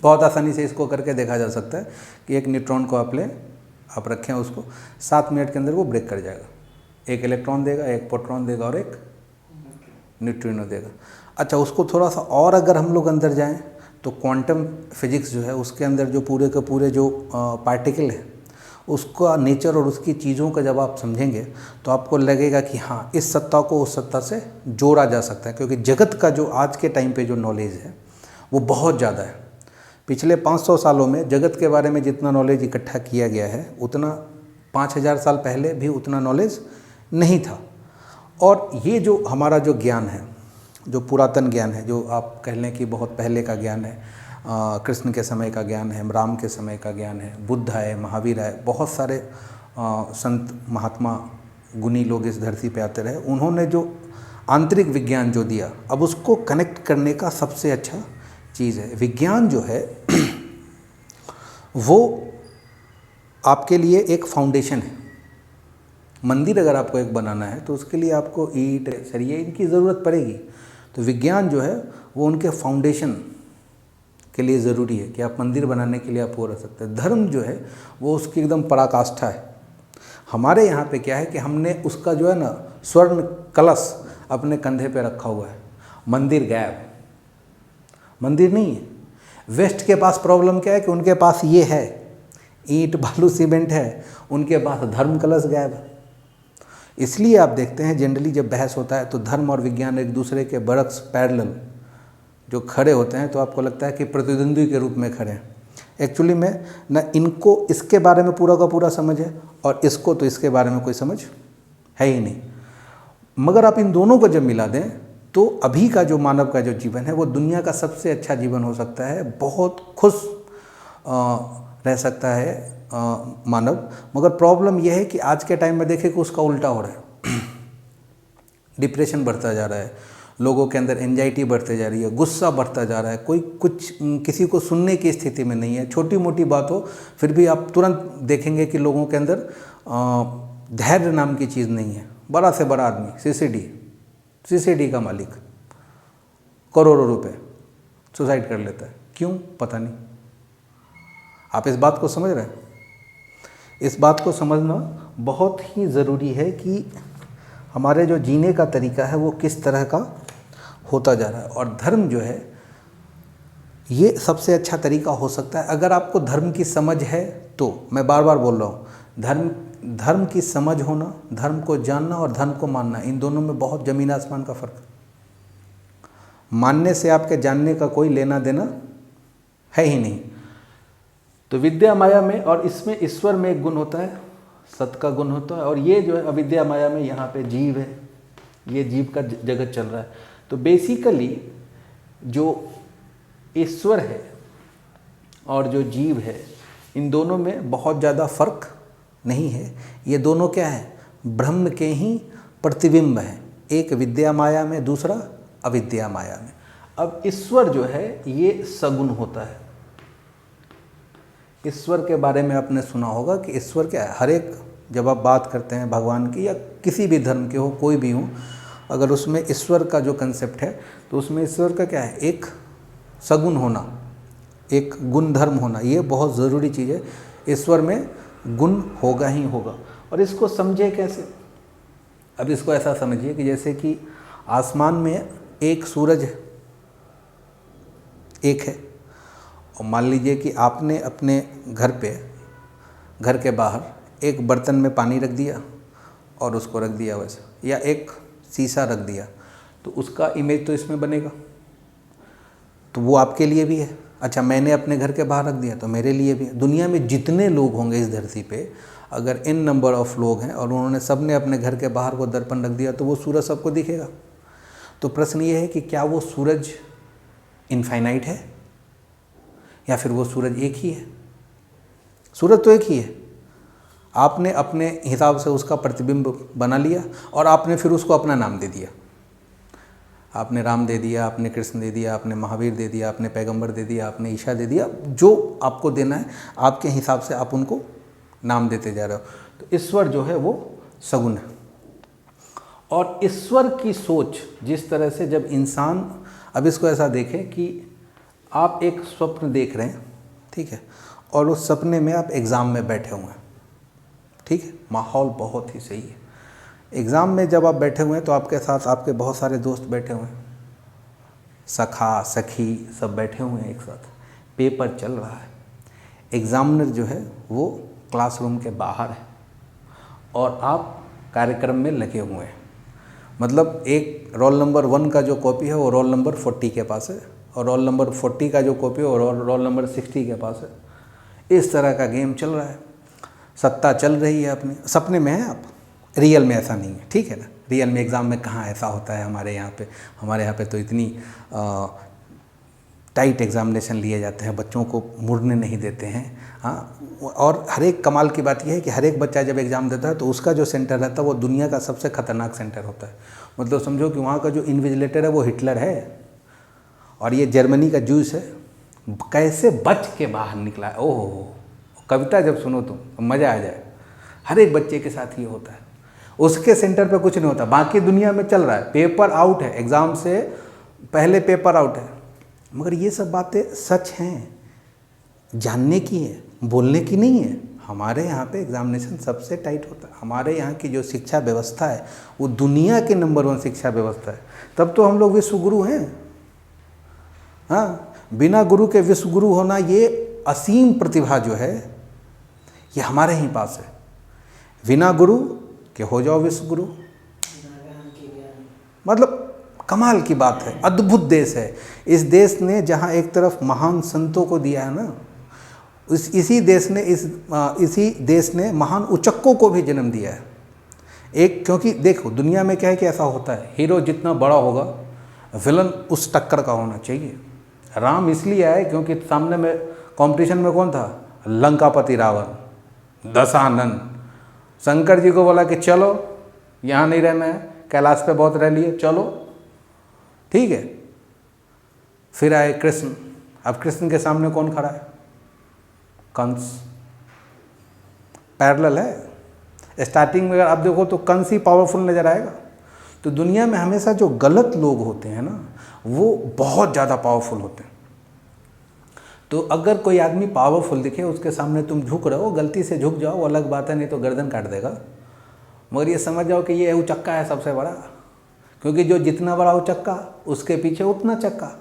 बहुत आसानी से इसको करके देखा जा सकता है कि एक न्यूट्रॉन को आप रखें, उसको 7 मिनट के अंदर वो ब्रेक कर जाएगा। एक इलेक्ट्रॉन देगा, एक प्रोटॉन देगा और एक न्यूट्रिनो देगा। अच्छा, उसको थोड़ा सा और अगर हम लोग अंदर जाएं तो क्वांटम फिजिक्स जो है उसके अंदर जो पूरे के पूरे जो पार्टिकल है उसका नेचर और उसकी चीज़ों का जब आप समझेंगे तो आपको लगेगा कि हाँ, इस सत्ता को उस सत्ता से जोड़ा जा सकता है। क्योंकि जगत का जो आज के टाइम पे जो नॉलेज है वो बहुत ज़्यादा है। पिछले 500 सालों में जगत के बारे में जितना नॉलेज इकट्ठा किया गया है उतना 5000 साल पहले भी उतना नॉलेज नहीं था। और ये जो हमारा जो ज्ञान है, जो पुरातन ज्ञान है, जो आप कह लें कि बहुत पहले का ज्ञान है, कृष्ण के समय का ज्ञान है, राम के समय का ज्ञान है, बुद्ध आए, महावीर आए, बहुत सारे संत महात्मा गुणी लोग इस धरती पे आते रहे। उन्होंने जो आंतरिक विज्ञान जो दिया, अब उसको कनेक्ट करने का सबसे अच्छा चीज़ है विज्ञान जो है वो आपके लिए एक फाउंडेशन है। मंदिर अगर आपको एक बनाना है तो उसके लिए आपको ईंट, सरिये, इनकी ज़रूरत पड़ेगी। तो विज्ञान जो है वो उनके फाउंडेशन के लिए ज़रूरी है कि आप मंदिर बनाने के लिए आप वो रख सकते हैं। धर्म जो है वो उसकी एकदम पराकाष्ठा है। हमारे यहाँ पे क्या है कि हमने उसका जो है ना स्वर्ण कलश अपने कंधे पे रखा हुआ है। मंदिर गायब, मंदिर नहीं है। वेस्ट के पास प्रॉब्लम क्या है कि उनके पास ये है, ईंट, बालू, सीमेंट है, उनके पास धर्म कलश गायब है। इसलिए आप देखते हैं जनरली जब बहस होता है तो धर्म और विज्ञान एक दूसरे के बरक्स पैरेलल जो खड़े होते हैं तो आपको लगता है कि प्रतिद्वंदी के रूप में खड़े हैं। एक्चुअली में न इनको इसके बारे में पूरा का पूरा समझ है और इसको तो इसके बारे में कोई समझ है ही नहीं। मगर आप इन दोनों को जब मिला दें तो अभी का जो मानव का जो जीवन है वो दुनिया का सबसे अच्छा जीवन हो सकता है, बहुत खुश रह सकता है मानव। मगर प्रॉब्लम यह है कि आज के टाइम में देखें कि उसका उल्टा हो रहा है। डिप्रेशन बढ़ता जा रहा है, लोगों के अंदर एंजाइटी बढ़ते जा रही है, गुस्सा बढ़ता जा रहा है, कोई कुछ किसी को सुनने की स्थिति में नहीं है। छोटी मोटी बात हो फिर भी आप तुरंत देखेंगे कि लोगों के अंदर धैर्य नाम की चीज़ नहीं है। बड़ा से बड़ा आदमी सीसीडी का मालिक करोड़ों रुपए सुसाइड कर लेता है, क्यों पता नहीं। आप इस बात को समझ रहे हैं? इस बात को समझना बहुत ही ज़रूरी है कि हमारे जो जीने का तरीका है वो किस तरह का होता जा रहा है। और धर्म जो है ये सबसे अच्छा तरीका हो सकता है अगर आपको धर्म की समझ है तो। मैं बार बार बोल रहा हूँ, धर्म की समझ होना, धर्म को जानना और धर्म को मानना, इन दोनों में बहुत ज़मीन आसमान का फ़र्क है। मानने से आपके जानने का कोई लेना देना है ही नहीं। तो विद्या माया में और इसमें ईश्वर में एक गुण होता है, सत का गुण होता है, और ये जो है अविद्या माया में यहाँ पे जीव है, ये जीव का जगत चल रहा है। तो बेसिकली जो ईश्वर है और जो जीव है, इन दोनों में बहुत ज़्यादा फर्क नहीं है। ये दोनों क्या है? ब्रह्म के ही प्रतिबिंब हैं, एक विद्या माया में, दूसरा अविद्या माया में। अब ईश्वर जो है ये सगुण होता है। ईश्वर के बारे में आपने सुना होगा कि ईश्वर क्या है। हर एक जब आप बात करते हैं भगवान की या किसी भी धर्म के हो, कोई भी हो, अगर उसमें ईश्वर का जो कंसेप्ट है तो उसमें ईश्वर का क्या है? एक सगुण होना, एक गुण धर्म होना, ये बहुत ज़रूरी चीज़ है। ईश्वर में गुण होगा ही होगा। और इसको समझे कैसे? अब इसको ऐसा समझिए कि जैसे कि आसमान में एक सूरज एक है, और मान लीजिए कि आपने अपने घर के बाहर एक बर्तन में पानी रख दिया और उसको रख दिया वैसे, या एक शीशा रख दिया, तो उसका इमेज तो इसमें बनेगा, तो वो आपके लिए भी है। अच्छा, मैंने अपने घर के बाहर रख दिया तो मेरे लिए भी है। दुनिया में जितने लोग होंगे इस धरती पे, अगर इन नंबर ऑफ लोग हैं और उन्होंने सबने अपने घर के बाहर वो दर्पण रख दिया तो वो सूरज सबको दिखेगा। तो प्रश्न ये है कि क्या वो सूरज इनफाइनाइट है या फिर वो सूरज एक ही है? सूरज तो एक ही है, आपने अपने हिसाब से उसका प्रतिबिंब बना लिया और आपने फिर उसको अपना नाम दे दिया। आपने राम दे दिया, आपने कृष्ण दे दिया, आपने महावीर दे दिया, आपने पैगंबर दे दिया, आपने ईशा दे दिया, जो आपको देना है आपके हिसाब से आप उनको नाम देते जा रहे हो। तो ईश्वर जो है वो सगुण है। और ईश्वर की सोच जिस तरह से, जब इंसान, अब इसको ऐसा देखें कि आप एक स्वप्न देख रहे हैं, ठीक है, और उस सपने में आप एग्ज़ाम में बैठे हुए हैं, ठीक है, माहौल बहुत ही सही है। एग्ज़ाम में जब आप बैठे हुए हैं तो आपके साथ आपके बहुत सारे दोस्त बैठे हुए हैं, सखा सखी सब बैठे हुए हैं एक साथ, पेपर चल रहा है। एग्ज़ामिनर जो है वो क्लासरूम के बाहर है और आप कार्यक्रम में लगे हुए हैं। मतलब एक रोल नंबर 1 का जो कॉपी है वो रोल नंबर 40 के पास है, और रोल नंबर 40 का जो कॉपी है वो रोल नंबर 60 के पास है। इस तरह का गेम चल रहा है, सत्ता चल रही है। अपने सपने में है आप, रियल में ऐसा नहीं है, ठीक है ना। रियल में एग्ज़ाम में कहाँ ऐसा होता है हमारे यहाँ पे तो इतनी टाइट एग्जामिनेशन लिए जाते हैं, बच्चों को मुड़ने नहीं देते हैं। हाँ, और हर एक कमाल की बात यह है कि हर एक बच्चा जब एग्ज़ाम देता है तो उसका जो सेंटर रहता है वो दुनिया का सबसे ख़तरनाक सेंटर होता है। मतलब समझो कि वहाँ का जो इन्विजिलेटर है वो हिटलर है और ये जर्मनी का जूस है, कैसे बच के बाहर निकला है। ओह, कविता जब सुनो तुम मज़ा आ जाए। हर एक बच्चे के साथ ये होता है, उसके सेंटर पे कुछ नहीं होता, बाकी दुनिया में चल रहा है, पेपर आउट है, एग्ज़ाम से पहले पेपर आउट है। मगर ये सब बातें सच हैं, जानने की है, बोलने की नहीं है। हमारे यहाँ पे एग्जामिनेशन सबसे टाइट होता है। हमारे यहाँ की जो शिक्षा व्यवस्था है वो दुनिया के नंबर 1 शिक्षा व्यवस्था है। तब तो हम लोग विश्व गुरु हैं। हाँ, बिना गुरु के विश्व गुरु होना, ये असीम प्रतिभा जो है ये हमारे ही पास है। बिना गुरु के हो जाओ विश्व गुरु, मतलब कमाल की बात है। अद्भुत देश है। इस देश ने जहाँ एक तरफ महान संतों को दिया है ना, इसी देश ने महान उचक्कों को भी जन्म दिया है। क्योंकि देखो दुनिया में क्या है कि ऐसा होता है, हीरो जितना बड़ा होगा विलन उस टक्कर का होना चाहिए। राम इसलिए आए क्योंकि सामने में कंपटीशन में कौन था? लंकापति रावण, दशानन। शंकर जी को बोला कि चलो यहाँ नहीं रहना है, कैलाश पे बहुत रह लिए, चलो ठीक है। फिर आए कृष्ण। अब कृष्ण के सामने कौन खड़ा है? कंस। पैरेलल है। स्टार्टिंग में अगर आप देखो तो कंस ही पावरफुल नजर आएगा। तो दुनिया में हमेशा जो गलत लोग होते हैं ना, वो बहुत ज़्यादा पावरफुल होते हैं। तो अगर कोई आदमी पावरफुल दिखे, उसके सामने तुम झुक रहे हो, गलती से झुक जाओ, वो अलग बात है, नहीं तो गर्दन काट देगा। मगर ये समझ जाओ कि ये उचक्का है सबसे बड़ा, क्योंकि जो जितना बड़ा उचक्का उसके पीछे उतना चक्का।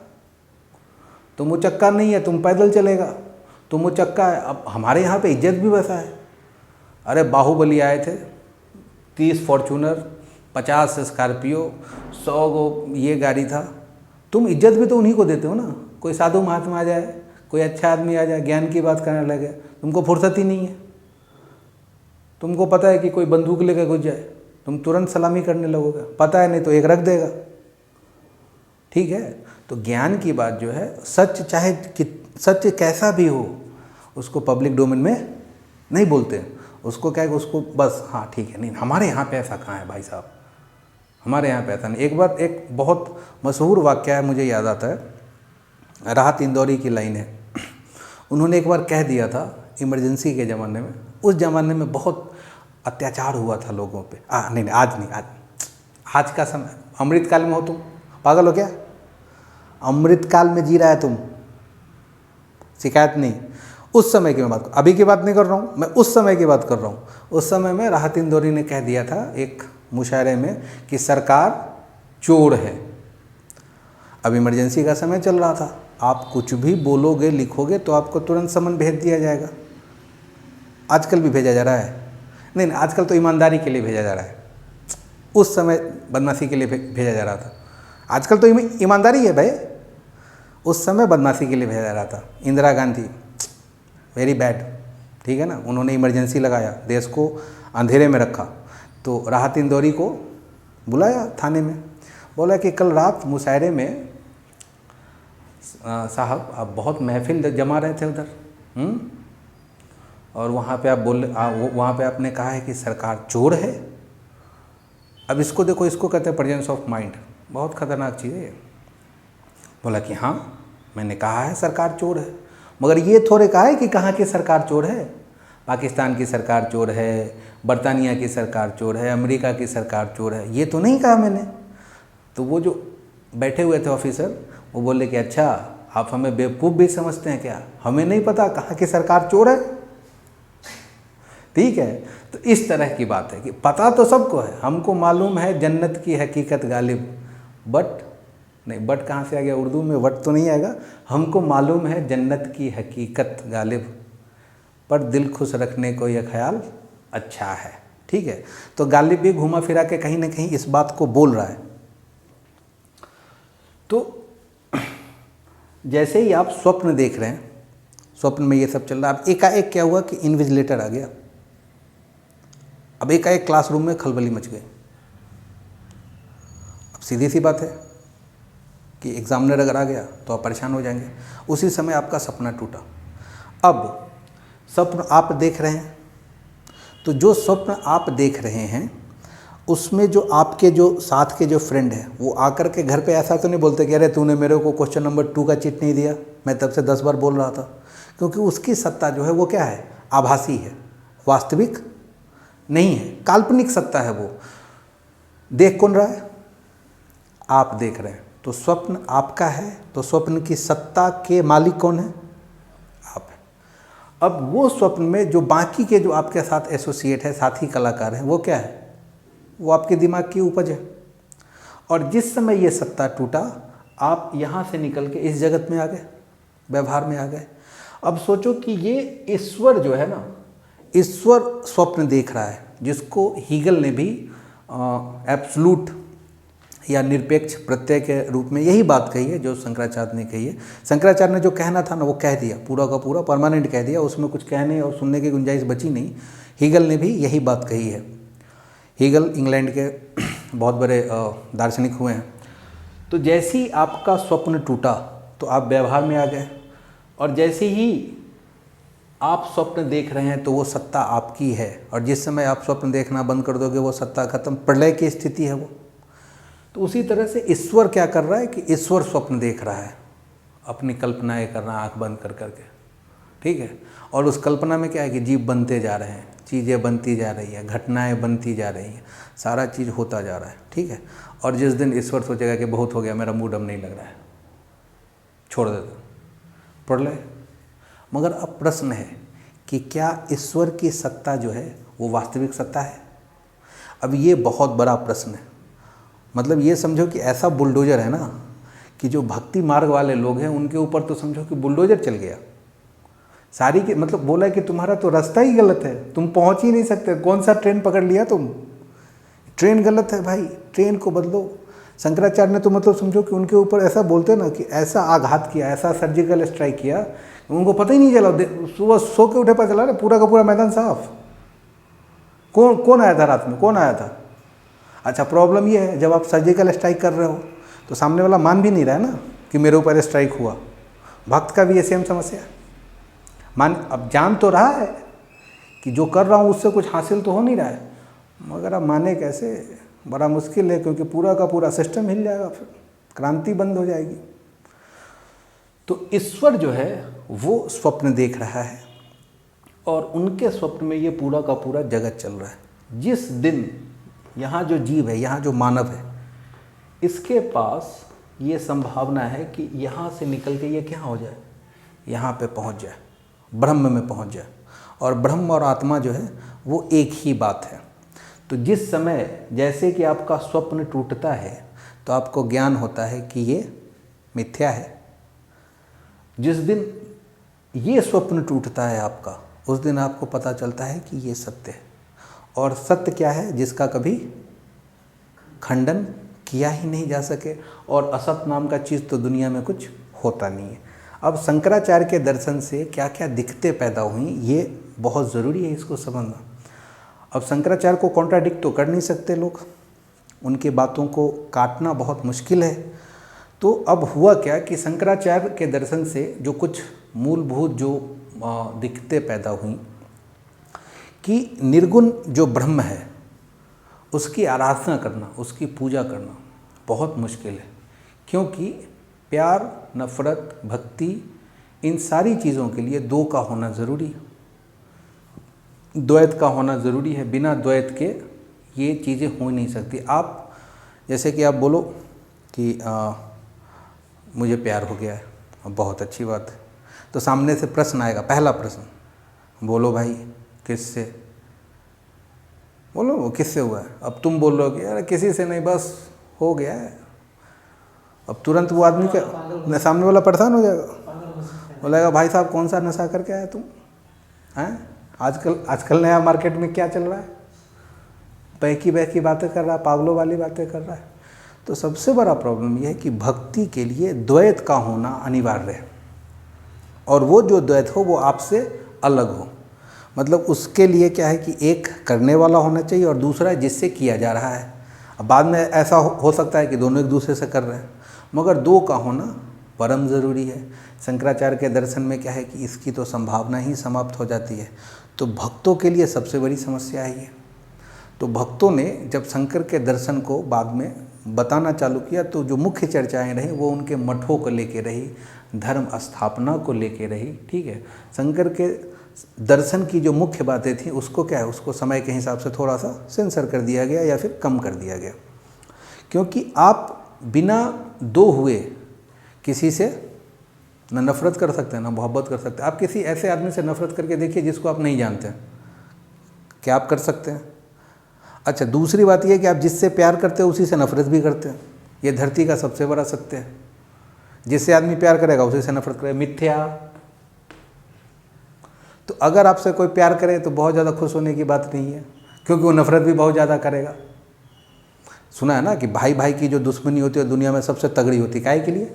तुम उचक्का नहीं है, तुम पैदल चलेगा, तुम उचक्का है। अब हमारे यहाँ पे इज्जत भी वैसा है। अरे बाहुबली आए थे, 30 फॉर्चूनर, 50 स्कॉर्पियो, 100 गो ये गाड़ी था। तुम इज्जत भी तो उन्हीं को देते हो ना। कोई साधु महात्मा आ जाए, कोई अच्छा आदमी आ जाए, ज्ञान की बात करने लगे, तुमको फुर्सत ही नहीं है। तुमको पता है कि कोई बंदूक लेकर घुस जाए, तुम तुरंत सलामी करने लगोगे। पता है नहीं तो एक रख देगा, ठीक है। तो ज्ञान की बात जो है, सच चाहे कि सच कैसा भी हो, उसको पब्लिक डोमेन में नहीं बोलते। उसको क्या है, उसको बस हाँ ठीक है। नहीं, हमारे यहाँ पे ऐसा कहाँ है भाई साहब, हमारे यहाँ पे ऐसा नहीं। एक बार एक बहुत मशहूर वाक़या है, मुझे याद आता है, राहत इंदौरी की लाइन है। उन्होंने एक बार कह दिया था इमरजेंसी के ज़माने में, उस ज़माने में बहुत अत्याचार हुआ था लोगों पे। नहीं आज नहीं, आज का समय, अमृतकाल में हो तुम, पागल हो क्या? अमृतकाल में जी रहा है तुम, शिकायत नहीं। उस समय की मैं बात, अभी की बात नहीं कर रहा हूँ मैं, उस समय की बात कर रहा हूँ। उस समय में राहत इंदौरी ने कह दिया था एक मुशायरे में कि सरकार चोर है। अब इमरजेंसी का समय चल रहा था, आप कुछ भी बोलोगे लिखोगे तो आपको तुरंत समन भेज दिया जाएगा। आजकल भी भेजा जा रहा है, नहीं आजकल तो ईमानदारी के लिए भेजा जा रहा है, उस समय बदमाशी के लिए भेजा जा रहा था। आजकल तो ईमानदारी है भाई, उस समय बदमाशी के लिए भेजा जा रहा था। इंदिरा गांधी वेरी बैड, ठीक है ना, उन्होंने इमरजेंसी लगाया, देश को अंधेरे में रखा। तो राहत इंदौरी को बुलाया थाने में, बोला कि कल रात मुशायरे में साहब आप बहुत महफिल जमा रहे थे उधर, और वहाँ पे आप वहाँ पे आपने कहा है कि सरकार चोर है। अब इसको देखो, इसको कहते हैं प्रेजेंस ऑफ माइंड, बहुत खतरनाक चीज़ है ये। बोला कि हाँ मैंने कहा है सरकार चोर है, मगर ये थोड़े कहा है कि कहाँ की सरकार चोर है। पाकिस्तान की सरकार चोर है, बरतानिया की सरकार चोर है, अमेरिका की सरकार चोर है, ये तो नहीं कहा मैंने। तो वो जो बैठे हुए थे ऑफिसर, वो बोले कि अच्छा आप हमें बेवकूफ़ भी समझते हैं क्या, हमें नहीं पता कहाँ की सरकार चोर है। ठीक है, तो इस तरह की बात है कि पता तो सबको है, हमको मालूम है जन्नत की हकीकत गालिब, बट नहीं, बट कहाँ से आ गया, उर्दू में वट तो नहीं आएगा। हमको मालूम है जन्नत की हकीकत गालिब, पर दिल खुश रखने को यह ख्याल अच्छा है। ठीक है, तो गालिब भी घुमा फिरा के कहीं ना कहीं इस बात को बोल रहा है। तो जैसे ही आप स्वप्न देख रहे हैं, स्वप्न में ये सब चल रहा है, अब एकाएक क्या हुआ कि इन्विजिलेटर आ गया। अब एकाएक क्लासरूम में खलबली मच गई। अब सीधी सी बात है कि एग्जामिनर अगर आ गया तो आप परेशान हो जाएंगे। उसी समय आपका सपना टूटा। अब स्वप्न आप देख रहे हैं, तो जो स्वप्न आप देख रहे हैं उसमें जो आपके जो साथ के जो फ्रेंड हैं, वो आकर के घर पे ऐसा तो नहीं बोलते कि अरे तूने मेरे को क्वेश्चन नंबर 2 का चिट नहीं दिया, मैं तब से 10 बार बोल रहा था। क्योंकि उसकी सत्ता जो है वो क्या है, आभासी है, वास्तविक नहीं है, काल्पनिक सत्ता है। वो देख कौन रहा है, आप देख रहे हैं। तो स्वप्न आपका है, तो स्वप्न की सत्ता के मालिक कौन है, आप है। अब वो स्वप्न में जो बाकी के जो आपके साथ एसोसिएट है, साथी कलाकार हैं, वो क्या है, वो आपके दिमाग की उपज है। और जिस समय ये सत्ता टूटा, आप यहाँ से निकल के इस जगत में आ गए, व्यवहार में आ गए। अब सोचो कि ये ईश्वर जो है ना, ईश्वर स्वप्न देख रहा है, जिसको हीगल ने भी एब्सोल्यूट या निरपेक्ष प्रत्यय के रूप में यही बात कही है जो शंकराचार्य ने कही है। शंकराचार्य ने जो कहना था ना वो कह दिया, पूरा का पूरा परमानेंट कह दिया, उसमें कुछ कहने और सुनने की गुंजाइश बची नहीं। हीगल ने भी यही बात कही है। हीगल इंग्लैंड के बहुत बड़े दार्शनिक हुए हैं। तो जैसे ही आपका स्वप्न टूटा तो आप व्यवहार में आ गए, और जैसे ही आप स्वप्न देख रहे हैं तो वो सत्ता आपकी है, और जिस समय आप स्वप्न देखना बंद कर दोगे वो सत्ता खत्म, प्रलय की स्थिति है वो। तो उसी तरह से ईश्वर क्या कर रहा है कि ईश्वर स्वप्न देख रहा है, अपनी कल्पनाएं कर रहा है आँख बंद कर करके, ठीक है। और उस कल्पना में क्या है कि जीव बनते जा रहे हैं, चीज़ें बनती जा रही हैं, घटनाएं बनती जा रही हैं, सारा चीज़ होता जा रहा है, ठीक है। और जिस दिन ईश्वर सोचेगा कि बहुत हो गया, मेरा मूड अब नहीं लग रहा है, छोड़ देता, प्रलय। मगर अब प्रश्न है कि क्या ईश्वर की सत्ता जो है वो वास्तविक सत्ता है? अब ये बहुत बड़ा प्रश्न है। मतलब ये समझो कि ऐसा बुलडोजर है ना कि जो भक्ति मार्ग वाले लोग हैं उनके ऊपर तो समझो कि बुलडोजर चल गया सारी के, मतलब बोला कि तुम्हारा तो रास्ता ही गलत है, तुम पहुंच ही नहीं सकते, कौन सा ट्रेन पकड़ लिया तुम, ट्रेन गलत है भाई, ट्रेन को बदलो। शंकराचार्य ने तो मतलब समझो कि उनके ऊपर ऐसा बोलते ना कि ऐसा आघात किया, ऐसा सर्जिकल स्ट्राइक किया, उनको पता ही नहीं चला, सुबह सो के उठे पता चला पूरा का पूरा मैदान साफ। कौन आया था रात में, कौन आया था? अच्छा, प्रॉब्लम ये है जब आप सर्जिकल स्ट्राइक कर रहे हो तो सामने वाला मान भी नहीं रहा है ना कि मेरे ऊपर स्ट्राइक हुआ। भक्त का भी ये सेम समस्या है, अब जान तो रहा है कि जो कर रहा हूँ उससे कुछ हासिल तो हो नहीं रहा है, मगर अब माने कैसे, बड़ा मुश्किल है, क्योंकि पूरा का पूरा सिस्टम हिल जाएगा, फिर क्रांति बंद हो जाएगी। तो ईश्वर जो है वो स्वप्न देख रहा है, और उनके स्वप्न में ये पूरा का पूरा जगत चल रहा है। जिस दिन यहाँ जो जीव है, यहाँ जो मानव है, इसके पास ये संभावना है कि यहाँ से निकल के ये क्या हो जाए, यहाँ पे पहुँच जाए, ब्रह्म में पहुँच जाए। और ब्रह्म और आत्मा जो है वो एक ही बात है। तो जिस समय जैसे कि आपका स्वप्न टूटता है तो आपको ज्ञान होता है कि ये मिथ्या है। जिस दिन ये स्वप्न टूटता है आपका, उस दिन आपको पता चलता है कि ये सत्य है। और सत्य क्या है? जिसका कभी खंडन किया ही नहीं जा सके, और असत नाम का चीज़ तो दुनिया में कुछ होता नहीं है। अब शंकराचार्य के दर्शन से क्या क्या दिक्कतें पैदा हुई, ये बहुत ज़रूरी है इसको समझना। अब शंकराचार्य को कॉन्ट्राडिक्ट तो कर नहीं सकते लोग, उनकी बातों को काटना बहुत मुश्किल है। तो अब हुआ क्या कि शंकराचार्य के दर्शन से जो कुछ मूलभूत जो दिक्कतें पैदा हुई कि निर्गुण जो ब्रह्म है उसकी आराधना करना, उसकी पूजा करना बहुत मुश्किल है, क्योंकि प्यार, नफ़रत, भक्ति, इन सारी चीज़ों के लिए दो का होना ज़रूरी है, द्वैत का होना ज़रूरी है। बिना द्वैत के ये चीज़ें हो नहीं सकती। आप जैसे कि आप बोलो कि मुझे प्यार हो गया है, बहुत अच्छी बात है, तो सामने से प्रश्न आएगा, पहला प्रश्न, बोलो भाई किससे, बोलो किससे हुआ है। अब तुम बोल रहे हो कि यार किसी से नहीं, बस हो गया है। अब तुरंत वो आदमी का सामने वाला परेशान हो जाएगा, बोलेगा भाई साहब कौन सा नशा करके आया तुम हैं? आजकल नया मार्केट में क्या चल रहा है, बहकी बातें कर रहा है, पागलों वाली बातें कर रहा है। तो सबसे बड़ा प्रॉब्लम यह है कि भक्ति के लिए द्वैत का होना अनिवार्य है, और वो जो द्वैत हो वो आपसे अलग हो। मतलब उसके लिए क्या है कि एक करने वाला होना चाहिए और दूसरा जिससे किया जा रहा है। अब बाद में ऐसा हो सकता है कि दोनों एक दूसरे से कर रहे हैं, मगर दो का होना परम ज़रूरी है। शंकराचार्य के दर्शन में क्या है कि इसकी तो संभावना ही समाप्त हो जाती है। तो भक्तों के लिए सबसे बड़ी समस्या है ये। तो भक्तों ने जब शंकर के दर्शन को बाद में बताना चालू किया तो जो मुख्य चर्चाएं रहीं वो उनके मठों को लेके रही, धर्म स्थापना को लेके रही, ठीक है। शंकर के दर्शन की जो मुख्य बातें थी उसको क्या है, उसको समय के हिसाब से थोड़ा सा सेंसर कर दिया गया या फिर कम कर दिया गया, क्योंकि आप बिना दो हुए किसी से न नफ़रत कर सकते हैं ना मोहब्बत कर सकते हैं। आप किसी ऐसे आदमी से नफ़रत करके देखिए जिसको आप नहीं जानते हैं, क्या आप कर सकते हैं? अच्छा, दूसरी बात यह कि आप जिससे प्यार करते हो उसी से नफ़रत भी करते हैं। ये धरती का सबसे बड़ा सत्य है। जिससे आदमी प्यार करेगा उसी से नफ़रत करेगा, मिथ्या। तो अगर आपसे कोई प्यार करे तो बहुत ज़्यादा खुश होने की बात नहीं है, क्योंकि वो नफ़रत भी बहुत ज़्यादा करेगा। सुना है ना कि भाई भाई की जो दुश्मनी होती है दुनिया में सबसे तगड़ी होती है, काहे के लिए?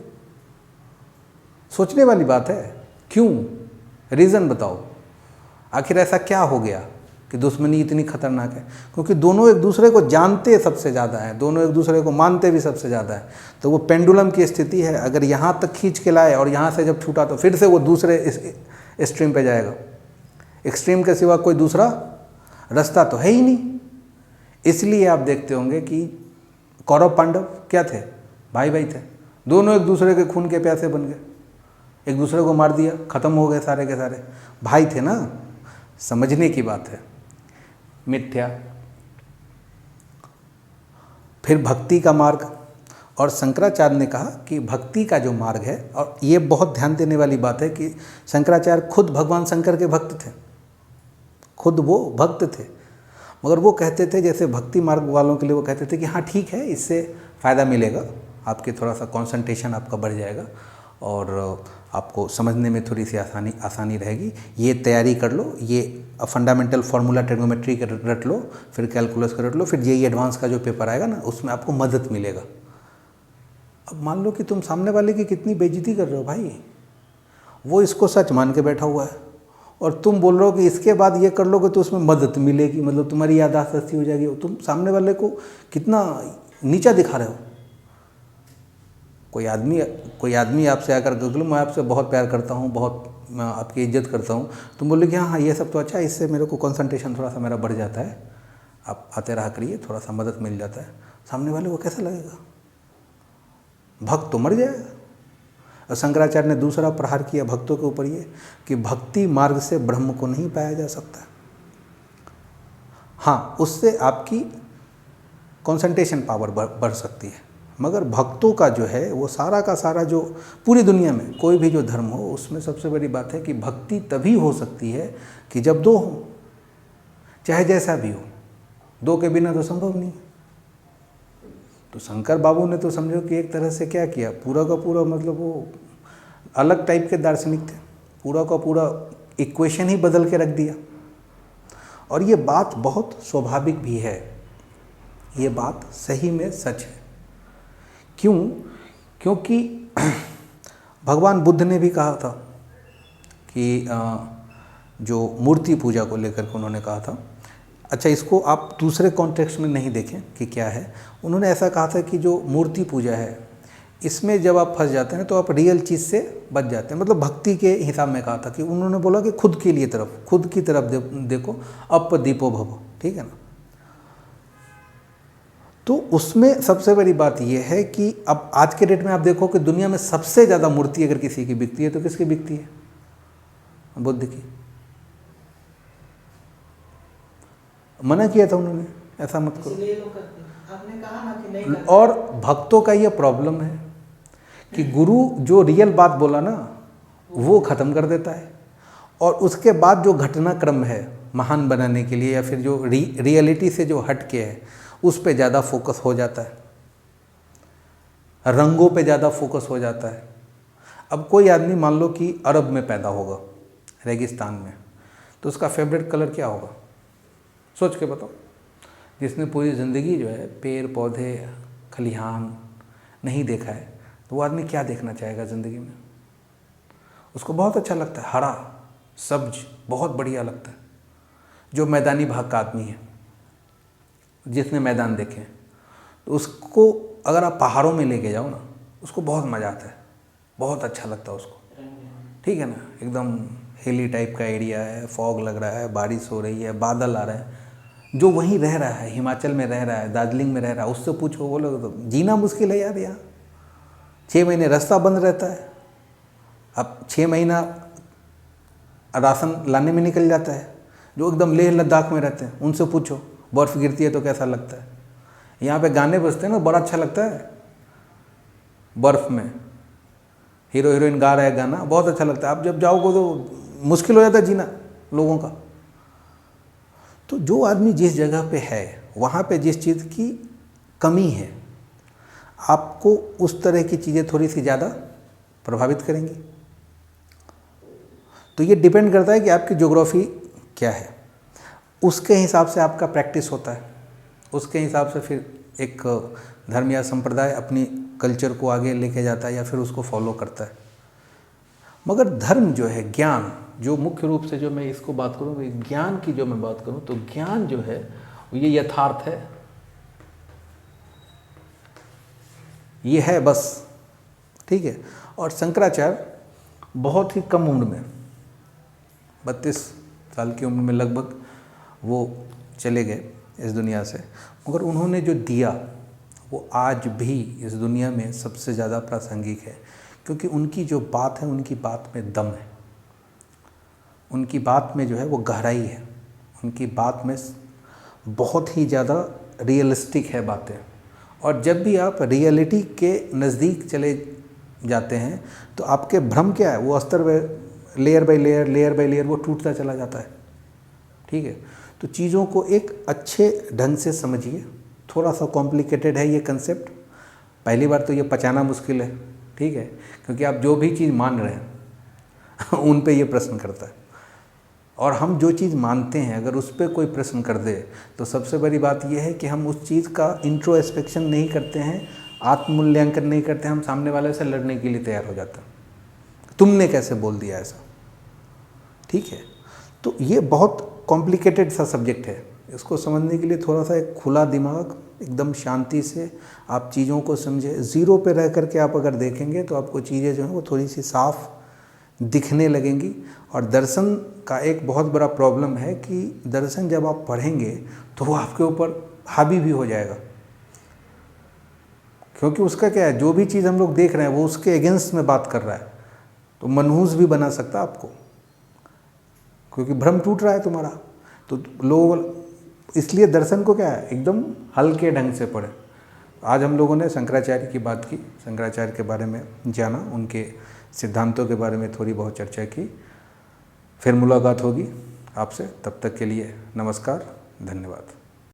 सोचने वाली बात है। क्यों? रीज़न बताओ, आखिर ऐसा क्या हो गया कि दुश्मनी इतनी खतरनाक है, क्योंकि दोनों एक दूसरे को जानते सबसे ज़्यादा हैं, दोनों एक दूसरे को मानते भी सबसे ज़्यादा है। तो वो पेंडुलम की स्थिति है, अगर यहाँ तक खींच के लाए और यहाँ से जब छूटा तो फिर से वो दूसरे एक्सट्रीम पे जाएगा। एक्सट्रीम के सिवा कोई दूसरा रास्ता तो है ही नहीं। इसलिए आप देखते होंगे कि कौरव पांडव क्या थे, भाई भाई थे, दोनों एक दूसरे के खून के प्यासे बन गए, एक दूसरे को मार दिया, ख़त्म हो गए सारे के सारे, भाई थे ना। समझने की बात है। मिथ्या, फिर भक्ति का मार्ग, और शंकराचार्य ने कहा कि भक्ति का जो मार्ग है, और ये बहुत ध्यान देने वाली बात है कि शंकराचार्य खुद भगवान शंकर के भक्त थे, खुद वो भक्त थे, मगर वो कहते थे, जैसे भक्ति मार्ग वालों के लिए वो कहते थे कि हाँ ठीक है, इससे फ़ायदा मिलेगा, आपके थोड़ा सा कंसंट्रेशन आपका बढ़ जाएगा और आपको समझने में थोड़ी सी आसानी रहेगी, ये तैयारी कर लो, ये फंडामेंटल फार्मूला ट्रिग्नोमेट्री का रट लो, फिर कैलकुलस का रट लो, फिर जेईई एडवांस का जो पेपर आएगा ना उसमें आपको मदद मिलेगा। अब मान लो कि तुम सामने वाले की कितनी बेइज्जती कर रहे हो भाई, वो इसको सच मान के बैठा हुआ है और तुम बोल रहे हो कि इसके बाद ये कर लोगे तो उसमें मदद मिलेगी, मतलब तुम्हारी याददाश्त अच्छी हो जाएगी। तुम सामने वाले को कितना नीचा दिखा रहे हो। कोई आदमी आपसे आकर गगलू मैं आपसे बहुत प्यार करता हूँ, बहुत मैं आपकी इज्जत करता हूँ, तुम बोले कि हाँ ये सब तो अच्छा है, इससे मेरे को कंसंट्रेशन थोड़ा सा मेरा बढ़ जाता है, आप आते रहा करिए, थोड़ा सा मदद मिल जाता है। सामने वाले को कैसा लगेगा? भक्त तो मर जाएगा। और शंकराचार्य ने दूसरा प्रहार किया भक्तों के ऊपर ये कि भक्ति मार्ग से ब्रह्म को नहीं पाया जा सकता। हाँ, उससे आपकी कंसंट्रेशन पावर बढ़ सकती है, मगर भक्तों का जो है वो सारा का सारा, जो पूरी दुनिया में कोई भी जो धर्म हो उसमें सबसे बड़ी बात है कि भक्ति तभी हो सकती है कि जब दो हो, चाहे जैसा भी हो, दो के बिना तो संभव नहीं। तो शंकर बाबू ने तो समझो कि एक तरह से क्या किया, पूरा का पूरा, मतलब वो अलग टाइप के दार्शनिक थे, पूरा का पूरा इक्वेशन ही बदल के रख दिया। और ये बात बहुत स्वाभाविक भी है, ये बात सही में सच है। क्यों? क्योंकि भगवान बुद्ध ने भी कहा था कि जो मूर्ति पूजा को लेकर के उन्होंने कहा था, अच्छा इसको आप दूसरे कॉन्टेक्स्ट में नहीं देखें कि क्या है, उन्होंने ऐसा कहा था कि जो मूर्ति पूजा है इसमें जब आप फंस जाते हैं तो आप रियल चीज़ से बच जाते हैं, मतलब भक्ति के हिसाब में कहा था कि उन्होंने बोला कि खुद के लिए तरफ, खुद की तरफ देखो, अप दीपो भवो, ठीक है ना। तो उसमें सबसे बड़ी बात यह है कि अब आज के डेट में आप देखो कि दुनिया में सबसे ज़्यादा मूर्ति अगर किसी की बिकती है तो किसकी बिकती है? बुद्ध की। मना किया था उन्होंने, ऐसा मत करो। इसलिए लोग करते हैं। आपने कहा ना कि नहीं करते। और भक्तों का ये प्रॉब्लम है कि गुरु जो रियल बात बोला ना वो ख़त्म कर देता है, और उसके बाद जो घटनाक्रम है महान बनाने के लिए या फिर जो रियलिटी से जो हट के है उस पे ज़्यादा फोकस हो जाता है, रंगों पे ज़्यादा फोकस हो जाता है। अब कोई आदमी मान लो कि अरब में पैदा होगा, रेगिस्तान में, तो उसका फेवरेट कलर क्या होगा? सोच के बताओ। जिसने पूरी ज़िंदगी जो है पेड़ पौधे खलिहान नहीं देखा है, तो वो आदमी क्या देखना चाहेगा ज़िंदगी में? उसको बहुत अच्छा लगता है, हरा सब्ज बहुत बढ़िया लगता है। जो मैदानी भाग का आदमी है, जिसने मैदान देखे, तो उसको अगर आप पहाड़ों में लेके जाओ ना, उसको बहुत मज़ा आता है, बहुत अच्छा लगता है उसको, ठीक है ना। एकदम हिली टाइप का एरिया है, फॉग लग रहा है, बारिश हो रही है, बादल आ रहे हैं। जो वहीं रह रहा है, हिमाचल में रह रहा है, दार्जिलिंग में रह रहा है, उससे पूछो, वो लोग तो जीना मुश्किल है यार। यहाँ 6 महीने रास्ता बंद रहता है, अब 6 महीना राशन लाने में निकल जाता है। जो एकदम लेह लद्दाख में रहते हैं उनसे पूछो, बर्फ़ गिरती है तो कैसा लगता है। यहाँ पे गाने बजते हैं ना, बड़ा अच्छा लगता है, बर्फ़ में हीरो हीरोइन गा रहा है गाना, बहुत अच्छा लगता है। आप जब जाओगे तो मुश्किल हो जाता है जीना लोगों का। तो जो आदमी जिस जगह पे है वहाँ पे जिस चीज़ की कमी है, आपको उस तरह की चीज़ें थोड़ी सी ज़्यादा प्रभावित करेंगी। तो ये डिपेंड करता है कि आपकी ज्योग्राफी क्या है, उसके हिसाब से आपका प्रैक्टिस होता है, उसके हिसाब से फिर एक धर्म या संप्रदाय अपनी कल्चर को आगे लेके जाता है या फिर उसको फॉलो करता है। मगर धर्म जो है, ज्ञान, जो मुख्य रूप से जो मैं इसको बात करूँ, ज्ञान की जो मैं बात करूँ, तो ज्ञान जो है ये यथार्थ है, ये है बस, ठीक है। और शंकराचार्य बहुत ही कम उम्र में, 32 साल की उम्र में लगभग वो चले गए इस दुनिया से, मगर उन्होंने जो दिया वो आज भी इस दुनिया में सबसे ज़्यादा प्रासंगिक है, क्योंकि उनकी जो बात है, उनकी बात में दम है, उनकी बात में जो है वो गहराई है, उनकी बात में बहुत ही ज़्यादा रियलिस्टिक है बातें। और जब भी आप रियलिटी के नज़दीक चले जाते हैं तो आपके भ्रम क्या है, वो अस्तर लेयर बाय लेयर वो टूटता चला जाता है, ठीक है। तो चीज़ों को एक अच्छे ढंग से समझिए, थोड़ा सा कॉम्प्लिकेटेड है ये कंसेप्ट, पहली बार तो ये पचाना मुश्किल है, ठीक है, क्योंकि आप जो भी चीज़ मान रहे हैं उन पे ये प्रश्न करता है, और हम जो चीज़ मानते हैं अगर उस पर कोई प्रश्न कर दे तो सबसे बड़ी बात यह है कि हम उस चीज़ का इंट्रोस्पेक्शन नहीं करते हैं, आत्ममूल्यांकन नहीं करते हैं, हम सामने वाले से लड़ने के लिए तैयार हो जाते हैं, तुमने कैसे बोल दिया ऐसा, ठीक है। तो ये बहुत कॉम्प्लिकेटेड सा सब्जेक्ट है, इसको समझने के लिए थोड़ा सा एक खुला दिमाग, एकदम शांति से आप चीज़ों को समझे, ज़ीरो पे रह करके आप अगर देखेंगे तो आपको चीज़ें जो हैं वो थोड़ी सी साफ दिखने लगेंगी। और दर्शन का एक बहुत बड़ा प्रॉब्लम है कि दर्शन जब आप पढ़ेंगे तो वो आपके ऊपर हावी भी हो जाएगा, क्योंकि उसका क्या है, जो भी चीज़ हम लोग देख रहे हैं वो उसके अगेंस्ट में बात कर रहा है, तो मनहूस भी बना सकता है आपको, क्योंकि भ्रम टूट रहा है तुम्हारा। तो लोग इसलिए दर्शन को क्या है, एकदम हल्के ढंग से पढ़ें। आज हम लोगों ने शंकराचार्य की बात की, शंकराचार्य के बारे में जाना, उनके सिद्धांतों के बारे में थोड़ी बहुत चर्चा की। फिर मुलाकात होगी आपसे, तब तक के लिए नमस्कार, धन्यवाद।